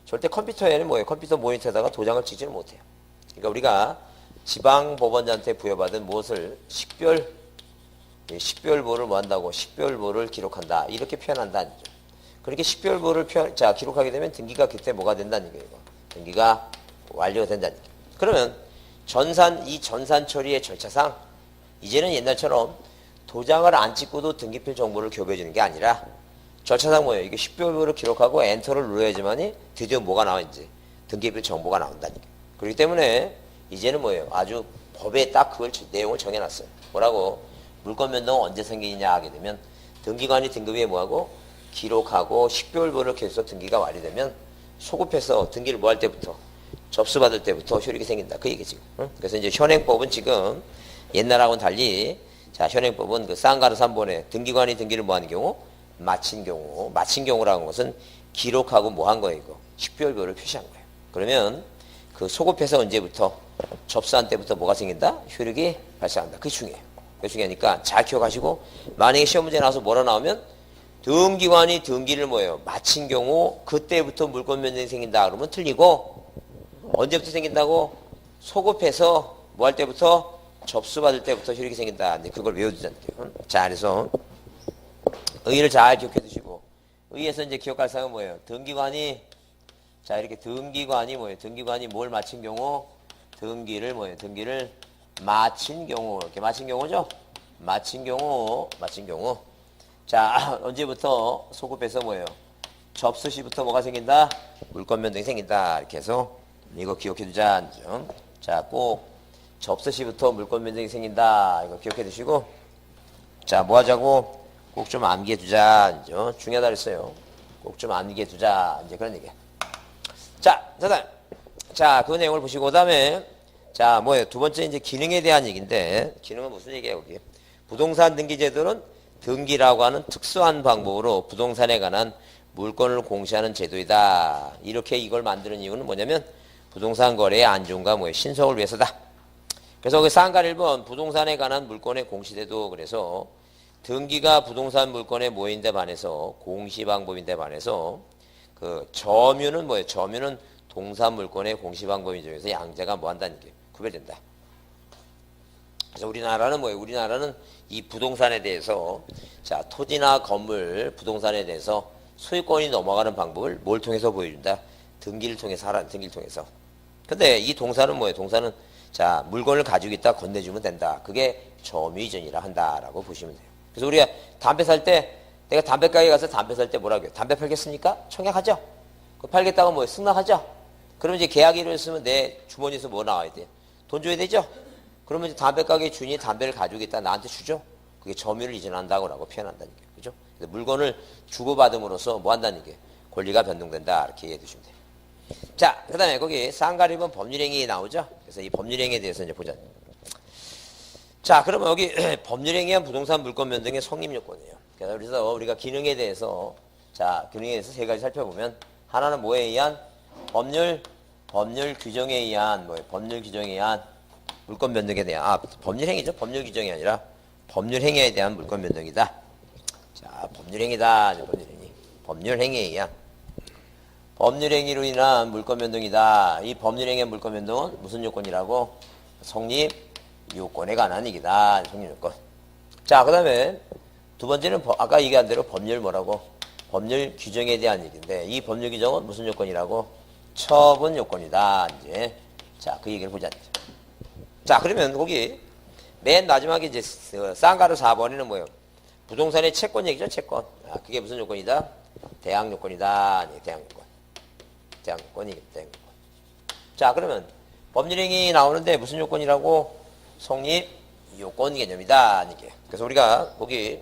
절대 컴퓨터에는 뭐예요? 컴퓨터 모니터에다가 도장을 찍지는 못해요. 그러니까 우리가 지방법원장한테 부여받은 무엇을 식별부를 뭐 한다고? 식별부를 기록한다. 이렇게 표현한다. 그렇게 식별부를 기록하게 되면 등기가 그때 뭐가 된다는 얘기예요. 등기가 완료가 된다는 얘기예요. 그러면 이 전산 처리의 절차상 이제는 옛날처럼 도장을 안 찍고도 등기필 정보를 교부해 주는 게 아니라 절차상 뭐예요? 이게 식별부를 기록하고 엔터를 눌러야지만이 드디어 뭐가 나와 이제 등기필 정보가 나온다는 얘기예요. 그렇기 때문에 이제는 뭐예요? 아주 법에 딱 그걸 내용을 정해놨어요. 뭐라고? 물권 변동은 언제 생기느냐 하게 되면 등기관이 등급에 뭐하고 기록하고 식별부를 계속 등기가 완료되면 소급해서 등기를 뭐 할 때부터 접수받을 때부터 효력이 생긴다. 그 얘기지. 응? 그래서 이제 현행법은 지금 옛날하고는 달리 자, 현행법은 그 쌍가루 3번에 등기관이 등기를 뭐 하는 경우? 마친 경우라는 것은 기록하고 뭐 한 거예요, 이거? 식별부를 표시한 거예요. 그러면 그 소급해서 언제부터 접수한 때부터 뭐가 생긴다? 효력이 발생한다. 그게 중요해요. 그게 중요하니까 잘 기억하시고 만약에 시험 문제 나와서 뭐라 나오면 등기관이 등기를 뭐예요? 마친 경우 그때부터 물권 변동이 생긴다. 그러면 틀리고 언제부터 생긴다고? 소급해서 뭐 할 때부터? 접수받을 때부터 효력이 생긴다. 근데 그걸 외워두자는 거예요. 자, 그래서 의의를 잘 기억해 두시고 의의에서 이제 기억할 사항은 뭐예요? 등기관이 자, 이렇게 등기관이 뭐예요? 등기관이 뭘 마친 경우? 등기를 뭐예요? 등기를 마친 경우. 이렇게 마친 경우죠? 마친 경우. 자, 언제부터 소급해서 뭐예요? 접수 시부터 뭐가 생긴다? 물권 변동이 생긴다. 이렇게 해서 이거 기억해 두자. 자, 꼭 접수 시부터 물권 변동이 생긴다. 이거 기억해 두시고 자, 뭐 하자고? 꼭 좀 암기해 두자. 중요하다 그랬어요. 꼭 좀 암기해 두자. 이제 그런 얘기야. 자, 그 내용을 보시고, 그 다음에, 자, 뭐예요? 두 번째 이제 기능에 대한 얘기인데, 기능은 무슨 얘기예요, 거기? 부동산 등기제도는 등기라고 하는 특수한 방법으로 부동산에 관한 물건을 공시하는 제도이다. 이렇게 이걸 만드는 이유는 뭐냐면, 부동산 거래의 안정과 뭐예요? 신성을 위해서다. 그래서 그 쌍가 1번 부동산에 관한 물건의 공시제도 그래서 등기가 부동산 물건의 모인데 반해서 공시 방법인데 반해서 그 점유는 뭐예요? 점유는 동산 물건의 공시 방법이죠. 그래서 양자가 뭐 한다는 게 구별된다. 그래서 우리나라는 뭐예요? 우리나라는 이 부동산에 대해서 자, 토지나 건물, 부동산에 대해서 소유권이 넘어가는 방법을 뭘 통해서 보여준다? 등기를 통해서 하라는 등기를 통해서. 근데 이 동사는 뭐예요? 동사는 자, 물건을 가지고 있다 건네주면 된다. 그게 점유 이전이라 한다라고 보시면 돼요. 그래서 우리가 담배 살 때 내가 담배 가게 가서 담배 살 때 뭐라고 해요? 담배 팔겠습니까? 청약하죠? 그 팔겠다고 뭐예요? 승낙하죠? 그럼 이제 계약이 이루어졌으면 내 주머니에서 뭐 나와야 돼? 돈 줘야 되죠? 그러면 이제 담배 가게 주인이 담배를 가지고있다 나한테 주죠? 그게 점유를 이전한다고 표현한다는 얘기예요. 그죠? 물건을 주고받음으로써 뭐 한다는 게 권리가 변동된다. 이렇게 이해해 두시면 돼요. 자, 그 다음에 거기 쌍가립은 법률행위 나오죠? 그래서 이 법률행위에 대해서 이제 보자. 자, 그러면 여기 법률행위한 부동산 물권 변동의 성립요건이에요. 그래서 우리가 기능에 대해서 자, 기능에 대해서 세 가지 살펴보면 하나는 뭐에 의한 법률 규정에 의한 뭐예요? 법률 규정에 의한 물권 변동에 대한 법률 행위죠. 법률 규정이 아니라 법률 행위에 대한 물권 변동이다. 자, 법률 행위다. 법률 행위에 의한 법률 행위로 인한 물권 변동이다. 이 법률 행위의 물권 변동은 무슨 요건이라고? 성립 요건에 관한 얘기다. 성립 요건. 자, 그다음에 두 번째는 아까 얘기한 대로 법률 뭐라고? 법률 규정에 대한 얘기인데 이 법률 규정은 무슨 요건이라고? 처분 요건이다. 이제 자, 그 얘기를 보자. 자, 그러면 거기 맨 마지막에 이제 쌍가루 4번에는 뭐예요? 부동산의 채권 얘기죠, 채권. 그게 무슨 요건이다? 대항 요건이다. 대항 요건. 대항 요건이겠다. 대항 요건. 자, 그러면 법률행위 나오는데 무슨 요건이라고? 성립 요건 개념이다. 이게. 그래서 우리가 거기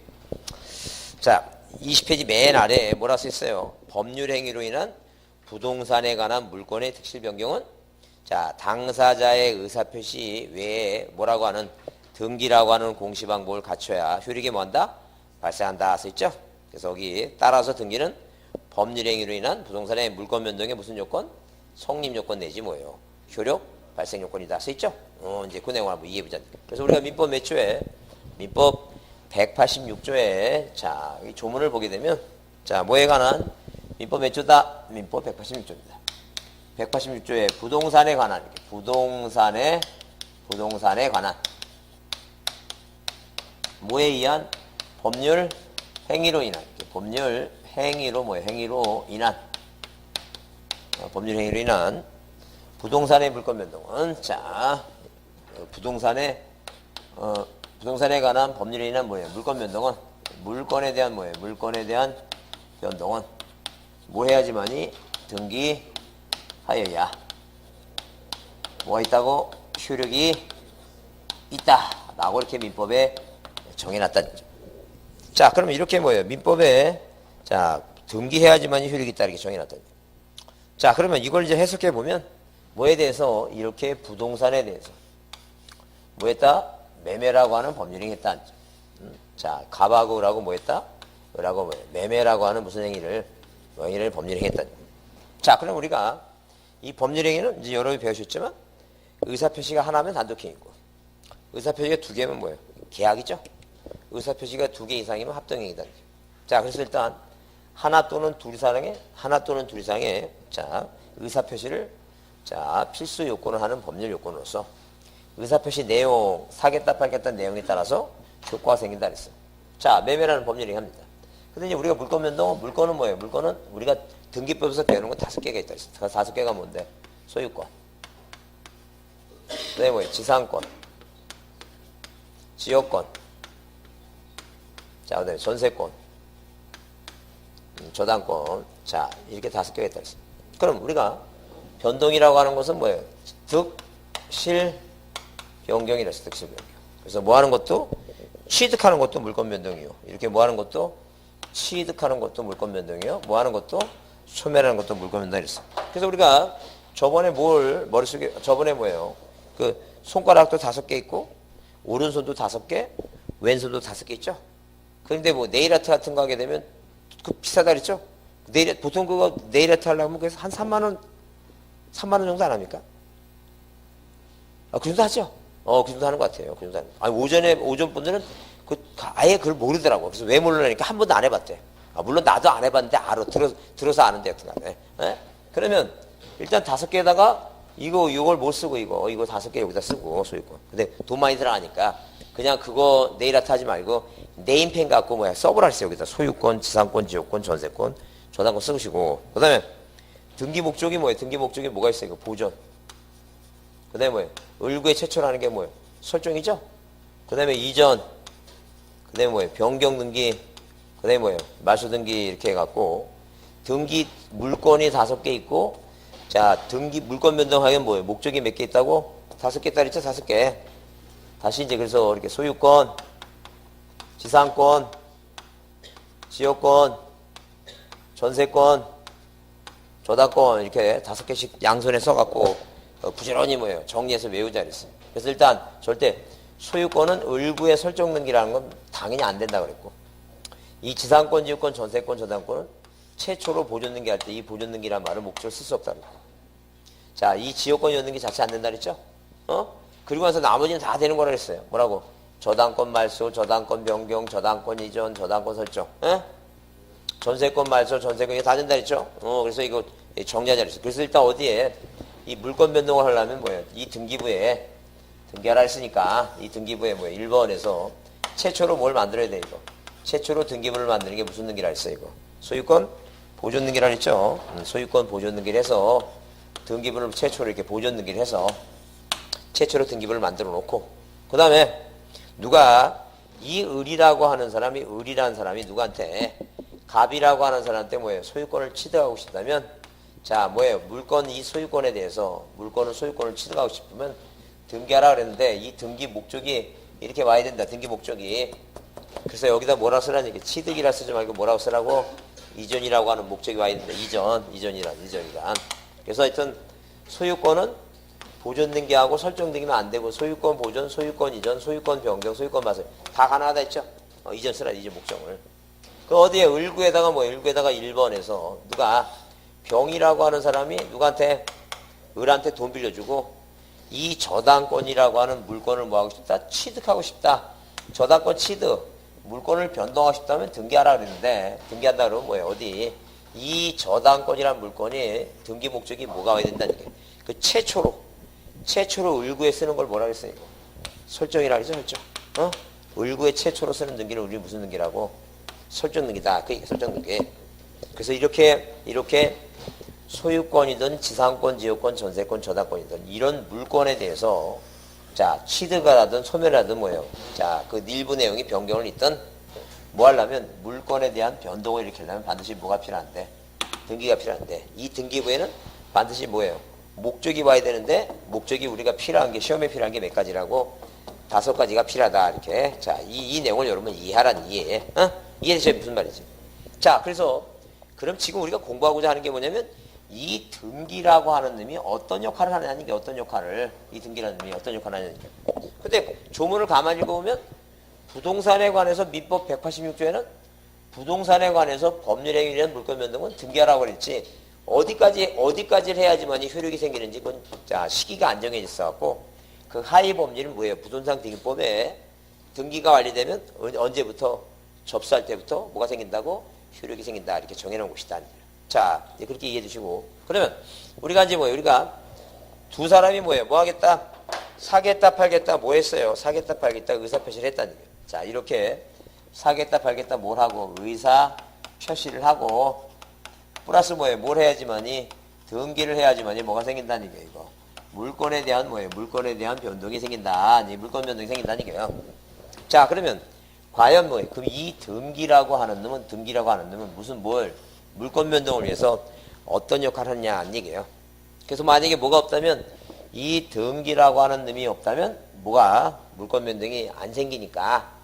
자, 20페이지 맨 아래에 뭐라 써 있어요? 법률행위로 인한 부동산에 관한 물권의 특실 변경은 자, 당사자의 의사표시 외에 뭐라고 하는 등기라고 하는 공시방법을 갖춰야 효력이 뭐한다? 발생한다 써있죠? 그래서 여기 따라서 등기는 법률행위로 인한 부동산의 물권 변동의 무슨 요건? 성립 요건 내지 뭐예요? 효력 발생 요건이다 써있죠? 이제 그 내용을 한번 이해해보자. 그래서 우리가 민법 몇 조에? 민법 186조에 자, 이 조문을 보게 되면 자, 뭐에 관한? 민법 몇 조다? 민법 186조입니다. 186조에 부동산에 관한 부동산에 관한 뭐에 의한 법률 행위로 인한 법률 행위로 뭐예요? 행위로 인한 법률 행위로 인한 부동산의 물권 변동은 자 부동산에 관한 법률에 인한 뭐예요? 물권 변동은 물권에 대한 뭐예요? 물권에 대한 변동은 뭐 해야지만이 등기하여야 뭐가 있다고? 효력이 있다라고 이렇게 민법에 정해놨다는 거죠. 자, 그러면 이렇게 뭐예요? 민법에 자 등기해야지만이 효력이 있다 이렇게 정해놨다는 거죠. 자, 그러면 이걸 이제 해석해 보면 뭐에 대해서 이렇게 부동산에 대해서 뭐 했다? 매매라고 하는 법률행위 했다. 자, 갑하고라고 뭐 했다? 라고 뭐예요? 매매라고 하는 무슨 행위를 법률행위 했다. 자, 그럼 우리가 이 법률행위는 이제 여러 번 배우셨지만 의사표시가 하나면 단독행위고 의사표시가 두 개면 뭐예요? 계약이죠. 의사표시가 두 개 이상이면 합동행위다. 자, 그래서 일단 하나 또는 둘 이상의 자 의사표시를 자 필수 요건을 하는 법률 요건으로서 의사표시 내용 사겠다 팔겠다 내용에 따라서 효과가 생긴다 그랬어요. 자, 매매라는 법률이 합니다. 근데 이제 우리가 물권 변동 물권은 뭐예요? 물권은 우리가 등기법에서 배우는 건 5개가 있다 그랬어요. 그 5개가 뭔데? 소유권. 그다음에 뭐예요? 지상권. 지역권. 자, 그다음에 전세권. 저당권. 자, 이렇게 5개가 있다 그랬어요. 그럼 우리가 변동이라고 하는 것은 뭐예요? 득, 실, 변경이라 했어요. 득실, 변경. 그래서 뭐 하는 것도 취득하는 것도 물권 변동이요. 이렇게 뭐 하는 것도 취득하는 것도 물권 변동이요. 뭐 하는 것도 소멸하는 것도 물권 변동이 있어. 그래서 우리가 저번에 머릿속에 저번에 뭐예요? 그 손가락도 5개 있고 오른손도 5개, 왼손도 5개 있죠. 그런데 뭐 네일 아트 같은 거 하게 되면 그 비싸다 그랬죠. 보통 그거 네일 아트 하려면 그래서 한 3만 원 정도 안 합니까? 그 정도 하죠. 그 정도 하는 것 같아요. 그 정도 하는. 아니 오전 분들은 아예 그걸 모르더라고. 그래서 왜 모르냐니까 한 번도 안 해봤대. 물론 나도 안 해봤는데 들어서 아는데 여튼간에. 그러면 일단 5개에다가 이걸 못 쓰고 이거 5개 여기다 쓰고 소유권. 근데 돈 많이 들어가니까 그냥 그거 네일 아트 하지 말고 네임펜 갖고 써보라 했어요. 여기다 소유권, 지상권, 지역권, 전세권, 저당권 쓰시고. 그다음에 등기 목적이 뭐예요? 등기 목적이 뭐가 있어요? 이거 보존. 그다음에 뭐예요? 을구에 최초라는 게 뭐예요? 설정이죠. 그다음에 이전. 그다음에 뭐예요? 변경 등기. 그다음에 뭐예요? 말소 등기 이렇게 해갖고 등기 물건이 5개 있고 자 등기 물건 변동하면 뭐예요? 목적이 몇 개 있다고? 다섯 개 딸 있죠? 다섯 개. 다시 이제 그래서 이렇게 소유권, 지상권, 지역권, 전세권, 저당권 이렇게 다섯 개씩 양손에 써갖고 부지런히 뭐예요? 정리해서 외우자 그랬어요. 그래서 일단 절대 소유권은 을구의 설정 등기라는 건 당연히 안 된다 그랬고, 이 지상권, 지역권, 전세권, 저당권은 최초로 보존 등기할 때 이 보존 등기라는 말을 목적으로 쓸 수 없다 그랬고, 자, 이 지역권 이전 등기 자체 안 된다 그랬죠? 그리고 나서 나머지는 다 되는 거라 그랬어요. 뭐라고? 저당권 말소, 저당권 변경, 저당권 이전, 저당권 설정, 전세권 말소, 전세권 이게 다 된다 그랬죠? 그래서 이거 정리하자 그랬어요. 그래서 일단 어디에 이 물권 변동을 하려면 뭐예요? 이 등기부에 등기하라 했으니까 이 등기부에 뭐예요? 1번에서 최초로 뭘 만들어야 돼 이거? 최초로 등기부를 만드는 게 무슨 등기라 했어요 이거? 소유권 보존 등기라 했죠? 소유권 보존 등기를 해서 등기부를 최초로 이렇게 보존 등기를 해서 최초로 등기부를 만들어 놓고, 그 다음에 누가 이 을이라고 하는 사람이, 을이라는 사람이 누구한테 갑이라고 하는 사람한테 뭐예요? 소유권을 취득하고 싶다면, 자, 뭐예요? 물건, 이 소유권에 대해서, 물건은 소유권을 취득하고 싶으면 등기하라 그랬는데, 이 등기 목적이 이렇게 와야 된다. 등기 목적이. 그래서 여기다 뭐라 쓰라는 얘기, 취득이라 쓰지 말고 뭐라고 쓰라고? 이전이라고 하는 목적이 와야 된다. 이전이란. 그래서 하여튼 소유권은 보존 등기하고 설정 등기는 안 되고, 소유권 보존, 소유권 이전, 소유권 변경, 소유권 말소 다 가능하다 했죠? 이전 쓰라, 이전 목적을. 그 어디에 을구에다가 뭐 을구에다가 1번에서 누가 병이라고 하는 사람이 누구한테 을한테 돈 빌려주고 이 저당권이라고 하는 물건을 뭐 하고 싶다? 취득하고 싶다. 저당권 취득, 물건을 변동하고 싶다면 등기하라 그랬는데, 등기한다 그러면 뭐예요? 어디 이 저당권이란 물건이 등기 목적이 뭐가 와야 된다는 게, 그 최초로 을구에 쓰는 걸 뭐라 그랬어요? 이거 설정이라 그러죠, 설정. 을구에 최초로 쓰는 등기를 우리 무슨 등기라고? 설정 등기다. 그 설정 등기. 그래서 이렇게 소유권이든 지상권, 지역권, 전세권, 저당권이든 이런 물건에 대해서 자, 취득을 하든 소멸하든 뭐예요? 자, 그 일부 내용이 변경을 있든 뭐 하려면 물건에 대한 변동을 일으키려면 반드시 뭐가 필요한데? 등기가 필요한데, 이 등기부에는 반드시 뭐예요? 목적이 와야 되는데, 목적이 우리가 필요한 게, 시험에 필요한 게 몇 가지라고? 5가지가 필요하다. 이렇게. 자, 이 내용을 여러분 이해하란 이해. 이해되죠? 무슨 말이지? 자, 그래서 그럼 지금 우리가 공부하고자 하는 게 뭐냐면, 이 등기라고 하는 놈이 어떤 역할을 하느냐는 게, 어떤 역할을, 이 등기라는 놈이 어떤 역할을 하느냐는 게. 근데 조문을 가만히 읽어보면 부동산에 관해서 민법 186조에는 부동산에 관해서 법률에 의한 물권 변동은 등기하라고 그랬지, 어디까지를 해야지만이 효력이 생기는지, 그건 자, 시기가 안정해져 있어갖고, 그 하위 법률은 뭐예요? 부동산 등기법에 등기가 완료되면 언제부터? 접수할 때부터 뭐가 생긴다고? 효력이 생긴다. 이렇게 정해놓은 것이다. 자, 이제 그렇게 이해해 주시고. 그러면 우리가 이제 뭐예요? 우리가 두 사람이 뭐예요? 뭐 하겠다? 사겠다, 팔겠다, 뭐 했어요? 사겠다, 팔겠다, 의사표시를 했다는 얘기예요. 자, 이렇게 사겠다, 팔겠다, 뭘 하고? 의사표시를 하고, 플러스 뭐예요? 뭘 해야지만이? 등기를 해야지만이 뭐가 생긴다는 얘기예요, 이거. 물건에 대한 뭐예요? 물건에 대한 변동이 생긴다. 물건 변동이 생긴다는 얘기예요. 자, 그러면 과연 뭐예요? 그럼 이 등기라고 하는 놈은 무슨 물건 변동을 위해서 어떤 역할을 하느냐는 얘기예요. 그래서 만약에 뭐가 없다면, 이 등기라고 하는 놈이 없다면 뭐가 물건 변동이 안 생기니까,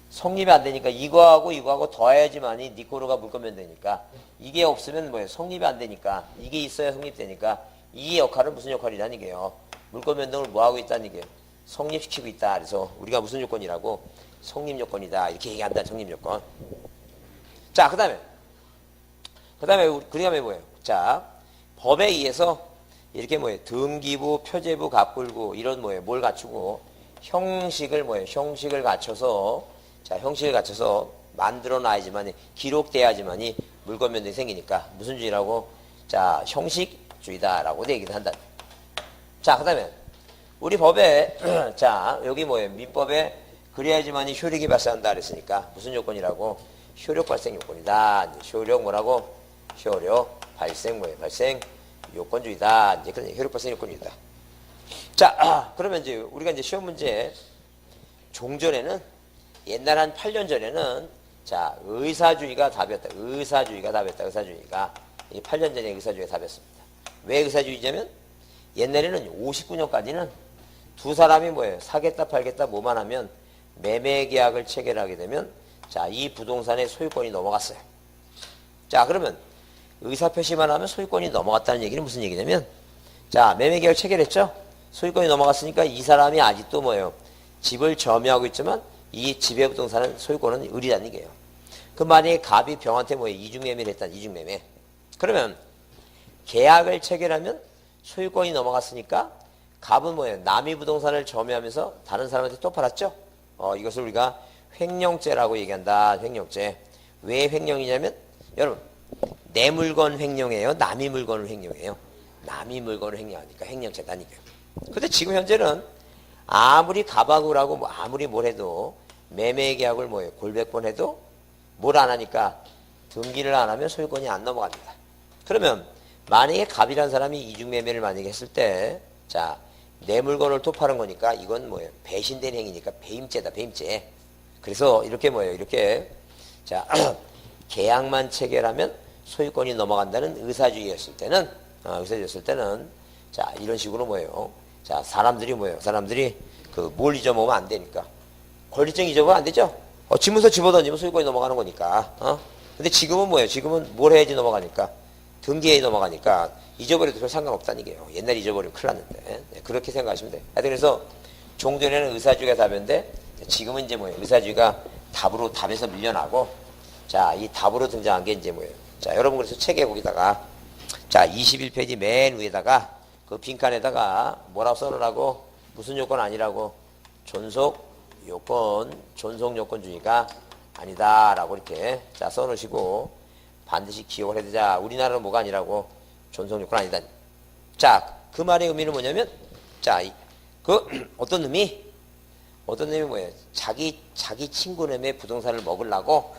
성립이 안 되니까 이거하고 더해야지만이 니코르가 물건 변동이니까, 이게 없으면 뭐예요? 성립이 안 되니까, 이게 있어야 성립되니까, 이 역할은 무슨 역할이라는 얘기예요? 물건 변동을 뭐 하고 있다는 얘기예요? 성립시키고 있다. 그래서 우리가 무슨 요건이라고? 성립 요건이다. 이렇게 얘기한다. 성립 요건. 자, 그 다음에 뭐예요? 자, 법에 의해서 이렇게 뭐예요? 등기부, 표제부, 갑불구 이런 뭐예요? 뭘 갖추고 형식을 갖춰서, 자, 형식을 갖춰서 만들어 놔야지만이, 기록돼야지만이 물건 변동이 생기니까 무슨 주의라고? 자, 형식주의다라고 얘기를 한다. 자, 그 다음에 우리 법에 자, 여기 뭐예요? 민법에 그래야지만이 효력이 발생한다 그랬으니까 무슨 요건이라고? 효력 발생 요건이다. 효력 뭐라고? 효력 발생 뭐예요? 발생 요건주의다. 이제 그런 효력 발생 요건이다. 자, 그러면 이제 우리가 이제 시험 문제 종전에는, 옛날 한 8년 전에는 자, 의사주의가 답이었다. 의사주의가. 이 8년 전에 의사주의가 답이었습니다. 왜 의사주의냐면 옛날에는 59년까지는 두 사람이 뭐예요? 사겠다 팔겠다 뭐만 하면 매매 계약을 체결하게 되면 자, 이 부동산의 소유권이 넘어갔어요. 자, 그러면 의사표시만 하면 소유권이 넘어갔다는 얘기는 무슨 얘기냐면 자, 매매 계약을 체결했죠? 소유권이 넘어갔으니까 이 사람이 아직도 뭐예요? 집을 점유하고 있지만 이 지배 부동산은 소유권은 을이라는 얘기예요. 그 만약에 갑이 병한테 뭐예요? 이중매매를 했다. 이중매매. 그러면 계약을 체결하면 소유권이 넘어갔으니까 갑은 뭐예요? 남이 부동산을 점유하면서 다른 사람한테 또 팔았죠? 이것을 우리가 횡령죄라고 얘기한다. 횡령죄. 왜 횡령이냐면 여러분 내 물건 횡령해요? 남이 물건을 횡령해요? 남이 물건을 횡령하니까 횡령죄다는 얘기예요. 근데 지금 현재는 아무리 갑하고 을하고 뭐 아무리 뭘 해도 매매 계약을 뭐예요? 골백번 해도 뭘 안 하니까 등기를 안 하면 소유권이 안 넘어갑니다. 그러면 만약에 갑이라는 사람이 이중매매를 만약에 했을 때 자, 내 물건을 또 파는 거니까 이건 뭐예요? 배신된 행위니까 배임죄다. 배임죄. 그래서 이렇게 뭐예요? 이렇게 자 계약만 체결하면 소유권이 넘어간다는 의사주의였을 때는 자 이런 식으로 뭐예요? 자 사람들이 뭐예요? 사람들이 그 뭘 잊어먹으면 안 되니까 권리증 잊어먹으면 안 되죠? 집문서 집어던지면 소유권이 넘어가는 거니까. 근데 지금은 뭐예요? 지금은 뭘 해야지 넘어가니까 등기에 넘어가니까 잊어버려도 별 상관없다는 얘기예요. 옛날에 잊어버리면 큰일 났는데. 네, 그렇게 생각하시면 돼요. 그래서 종전에는 의사주의가 답인데 지금은 이제 뭐예요? 의사주의가 답에서 밀려나고 자, 이 답으로 등장한 게 이제 뭐예요? 자, 여러분 그래서 책에 거기다가 자, 21페이지 맨 위에다가 그 빈칸에다가 뭐라고 써놓으라고 무슨 요건 아니라고 존속 요건주의가 아니다라고 이렇게 자, 써놓으시고 반드시 기억을 해야 되자. 우리나라는 뭐가 아니라고 존속 요건 아니다. 자, 그 말의 의미는 뭐냐면 자, 어떤 놈이 뭐예요? 자기 친구놈의 부동산을 먹으려고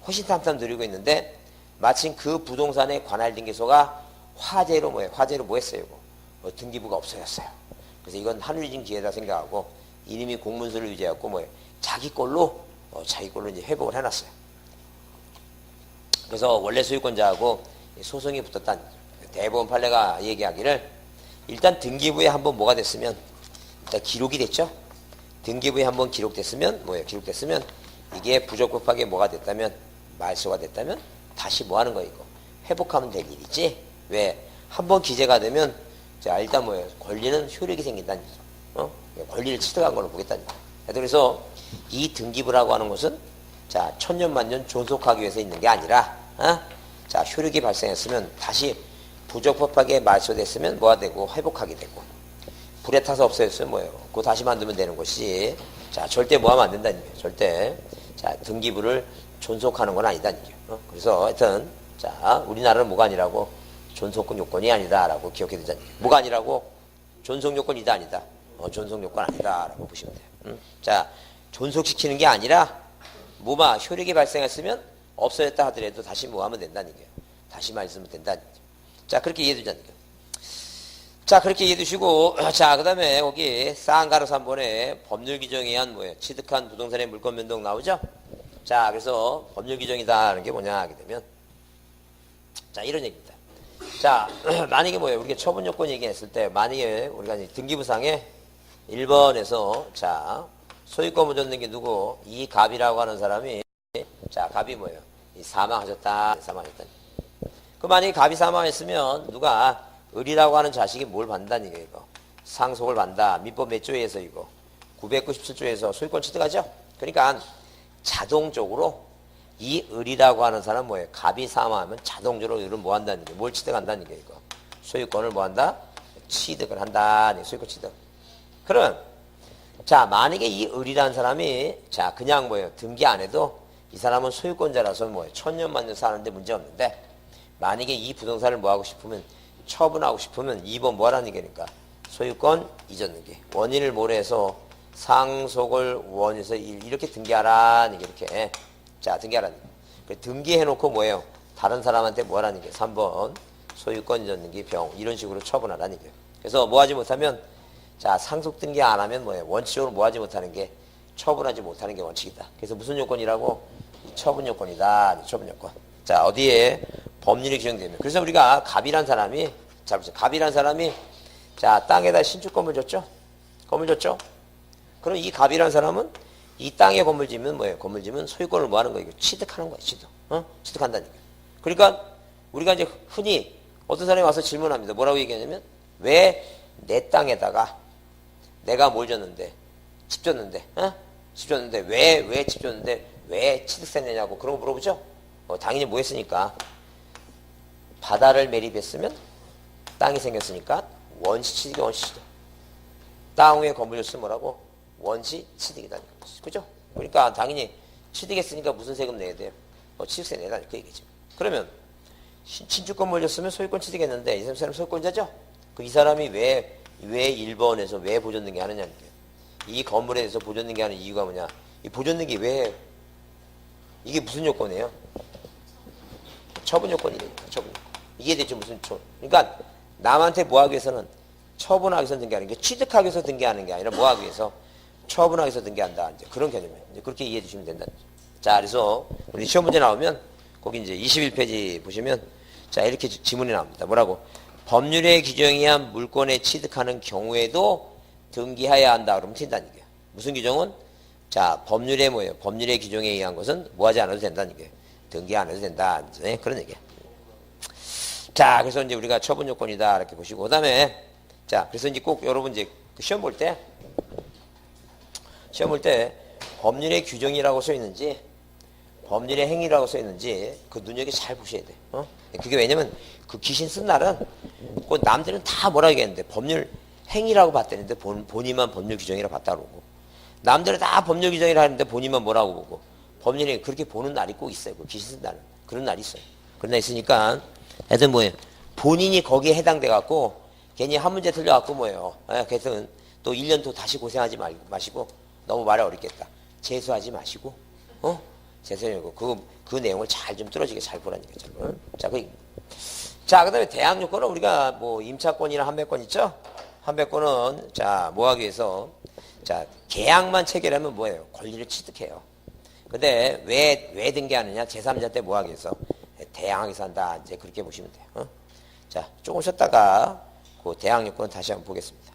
호신탐탐 누리고 있는데 마침 그 부동산의 관할등기소가 화재로 뭐 했어요? 등기부가 없어졌어요. 그래서 이건 하늘이진 기회다 생각하고 이름이 공문서를 유지하고 뭐예요? 자기 걸로 이제 회복을 해놨어요. 그래서 원래 소유권자하고 소송이 붙었다는 대법원 판례가 얘기하기를 일단 등기부에 한번 뭐가 됐으면 일단 기록이 됐죠. 등기부에 한번 기록됐으면 기록됐으면 이게 부적법하게 뭐가 됐다면 말소가 됐다면 다시 뭐 하는 거이고 회복하면 될 일이지. 왜? 한번 기재가 되면 자 일단 뭐예요? 권리는 효력이 생긴다는 거죠. 권리를 취득한 걸로 보겠다는 거죠. 그래서 이 등기부라고 하는 것은 자 천년만년 존속하기 위해서 있는 게 아니라 자 효력이 발생했으면 다시 부적법하게 말소됐으면 뭐가 되고 회복하게 되고 불에 타서 없어졌으면 뭐예요? 그거 다시 만들면 되는 것이지. 자 절대 뭐 하면 안 된다는 거예요. 절대 자 등기부를 존속하는 건 아니다는 거예요. 그래서 하여튼 자 우리나라는 뭐가 아니라고 존속권 요건이 아니다라고 기억해야 되잖아요. 뭐가 아니라고 존속 요건이다 아니다. 존속 요건 아니다라고 보시면 돼요. 자 존속시키는 게 아니라 효력이 발생했으면 없어졌다 하더라도 다시 뭐 하면 된다는 거예요. 다시 말씀하면 된다는 거죠. 자 그렇게 이해해 두자는 거예요. 자 그렇게 이해해 두시고 자 그다음에 여기 쌍가로 3번에 법률 규정에 의한 뭐예요? 취득한 부동산의 물권 변동 나오죠? 자 그래서 법률 규정이다라는 게 뭐냐 하게 되면 자 이런 얘기입니다. 자 만약에 뭐예요? 우리가 처분 요건 얘기했을 때 만약에 우리가 등기부상에 1번에서 자 소유권 무전된 게 누구? 이 갑이라고 하는 사람이 자 갑이 뭐예요? 사망하셨다. 그 만약에 갑이 사망했으면 누가 을이라고 하는 자식이 뭘 받는다는 얘기예요. 이거. 상속을 받는다. 민법 몇 조에서 이거 997조에서 소유권 취득하죠? 그러니까 자동적으로 이 을이라고 하는 사람은 뭐예요? 갑이 사망하면 자동적으로 을은 뭐 한다는 게 뭘 취득한다는 게 이거. 소유권을 뭐 한다? 취득을 한다. 소유권 취득. 그러면 자 만약에 이 을이라는 사람이 자 그냥 뭐예요? 등기 안 해도 이 사람은 소유권자라서 뭐예요? 천년만년 사는데 문제 없는데 만약에 이 부동산을 뭐 하고 싶으면 처분하고 싶으면 2번 뭐 하라는 얘기니까 소유권 이전 등기. 원인을 모래해서 상속을 원해서 이렇게 등기하라는 게 이렇게 자 등기하라는 게 등기해놓고 뭐예요? 다른 사람한테 뭐 하라는 게 3번 소유권 이전 등기 병 이런 식으로 처분하라는 게. 그래서 뭐 하지 못하면 자 상속 등기 안 하면 뭐예요? 원칙적으로 뭐 하지 못하는 게 처분하지 못하는 게 원칙이다. 그래서 무슨 요건이라고? 처분 요건이다. 처분 요건. 자 어디에 법률이 규정되면 그래서 우리가 갑이란 사람이 자 보세요. 갑이란 사람이 자 땅에다 신축건물 줬죠. 건물 줬죠? 그럼 이 갑이라는 사람은 이 땅에 건물 지면 뭐예요? 건물 지면 소유권을 뭐 하는 거예요? 취득하는 거예요, 취득. 취득한다는 얘기예요. 그러니까 우리가 이제 흔히 어떤 사람이 와서 질문합니다. 뭐라고 얘기하냐면, 왜 내 땅에다가 내가 뭘 줬는데, 집 줬는데, 집 줬는데, 왜 집 줬는데, 왜 취득세 내냐고 그런 거 물어보죠? 당연히 뭐 했으니까. 바다를 매립했으면 땅이 생겼으니까 원시 취득이 원시 취득. 땅 위에 건물 줬으면 뭐라고? 원시 취득이다. 그죠? 그러니까 당연히 취득했으니까 무슨 세금 내야 돼요? 취득세 내다. 그 얘기죠. 그러면 신축 건물 줬으면 소유권 취득했는데 이 사람 소유권자죠? 이 사람이 왜 1번에서 왜 보존등기 하느냐는 거예요. 이 건물에 대해서 보존등기 하는 이유가 뭐냐? 이 보존등기 왜 이게 무슨 요건이에요? 처분 요건이니까 처분 요건. 이게 대체 무슨 그러니까 남한테 뭐 하기 위해서는 처분하기 위해서 등기하는 게 취득하기 위해서 등기하는 게 아니라 뭐 하기 위해서 처분하기 위해서 등기한다. 이제 그런 개념이에요. 이제 그렇게 이해해 주시면 된다. 자, 그래서 우리 시험 문제 나오면 거기 이제 21페이지 보시면 자, 이렇게 지문이 나옵니다. 뭐라고? 법률의 규정에 의한 물권에 취득하는 경우에도 등기해야 한다. 그러면 튄다는 얘기예요. 무슨 규정은? 자, 법률의 뭐예요? 법률의 규정에 의한 것은 뭐 하지 않아도 된다는 얘기예요. 등기 안 해도 된다. 네, 그런 얘기예요. 자, 그래서 이제 우리가 처분 요건이다. 이렇게 보시고. 그 다음에 자, 그래서 이제 꼭 여러분 이제 시험 볼 때 법률의 규정이라고 써 있는지 법률의 행위라고 써 있는지 그 눈여겨 잘 보셔야 돼. 그게 왜냐면 그 귀신 쓴 날은 그 남들은 다 뭐라 얘기했는데 법률 행위라고 봤다는데 본인만 법률 규정이라고 봤다 그러고 남들은 다 법률 규정이라 하는데 본인만 뭐라고 보고 법률이 그렇게 보는 날이 꼭 있어요. 그 귀신 쓴 날은 그런 날이 있어요. 그런 날 있으니까 애들 뭐예요? 본인이 거기에 해당돼 갖고 괜히 한 문제 틀려 갖고 뭐예요? 그래서 또 1년 또 다시 고생하지 마시고 너무 말이 어렵겠다. 재수하지 마시고 재수하고 그 내용을 잘 좀 뚫어지게 잘 보라니까. 자, 그다음에 대항 요건은 우리가 뭐 임차권이나 한배권 있죠? 한배권은 자, 뭐 하기 위해서 자, 계약만 체결하면 뭐예요? 권리를 취득해요. 근데 왜 등기하느냐? 제3자 때 뭐 하기 위해서? 대항하기 위해서 한다. 이제 그렇게 보시면 돼요. 자, 조금 쉬었다가 그 대항 요건 다시 한번 보겠습니다.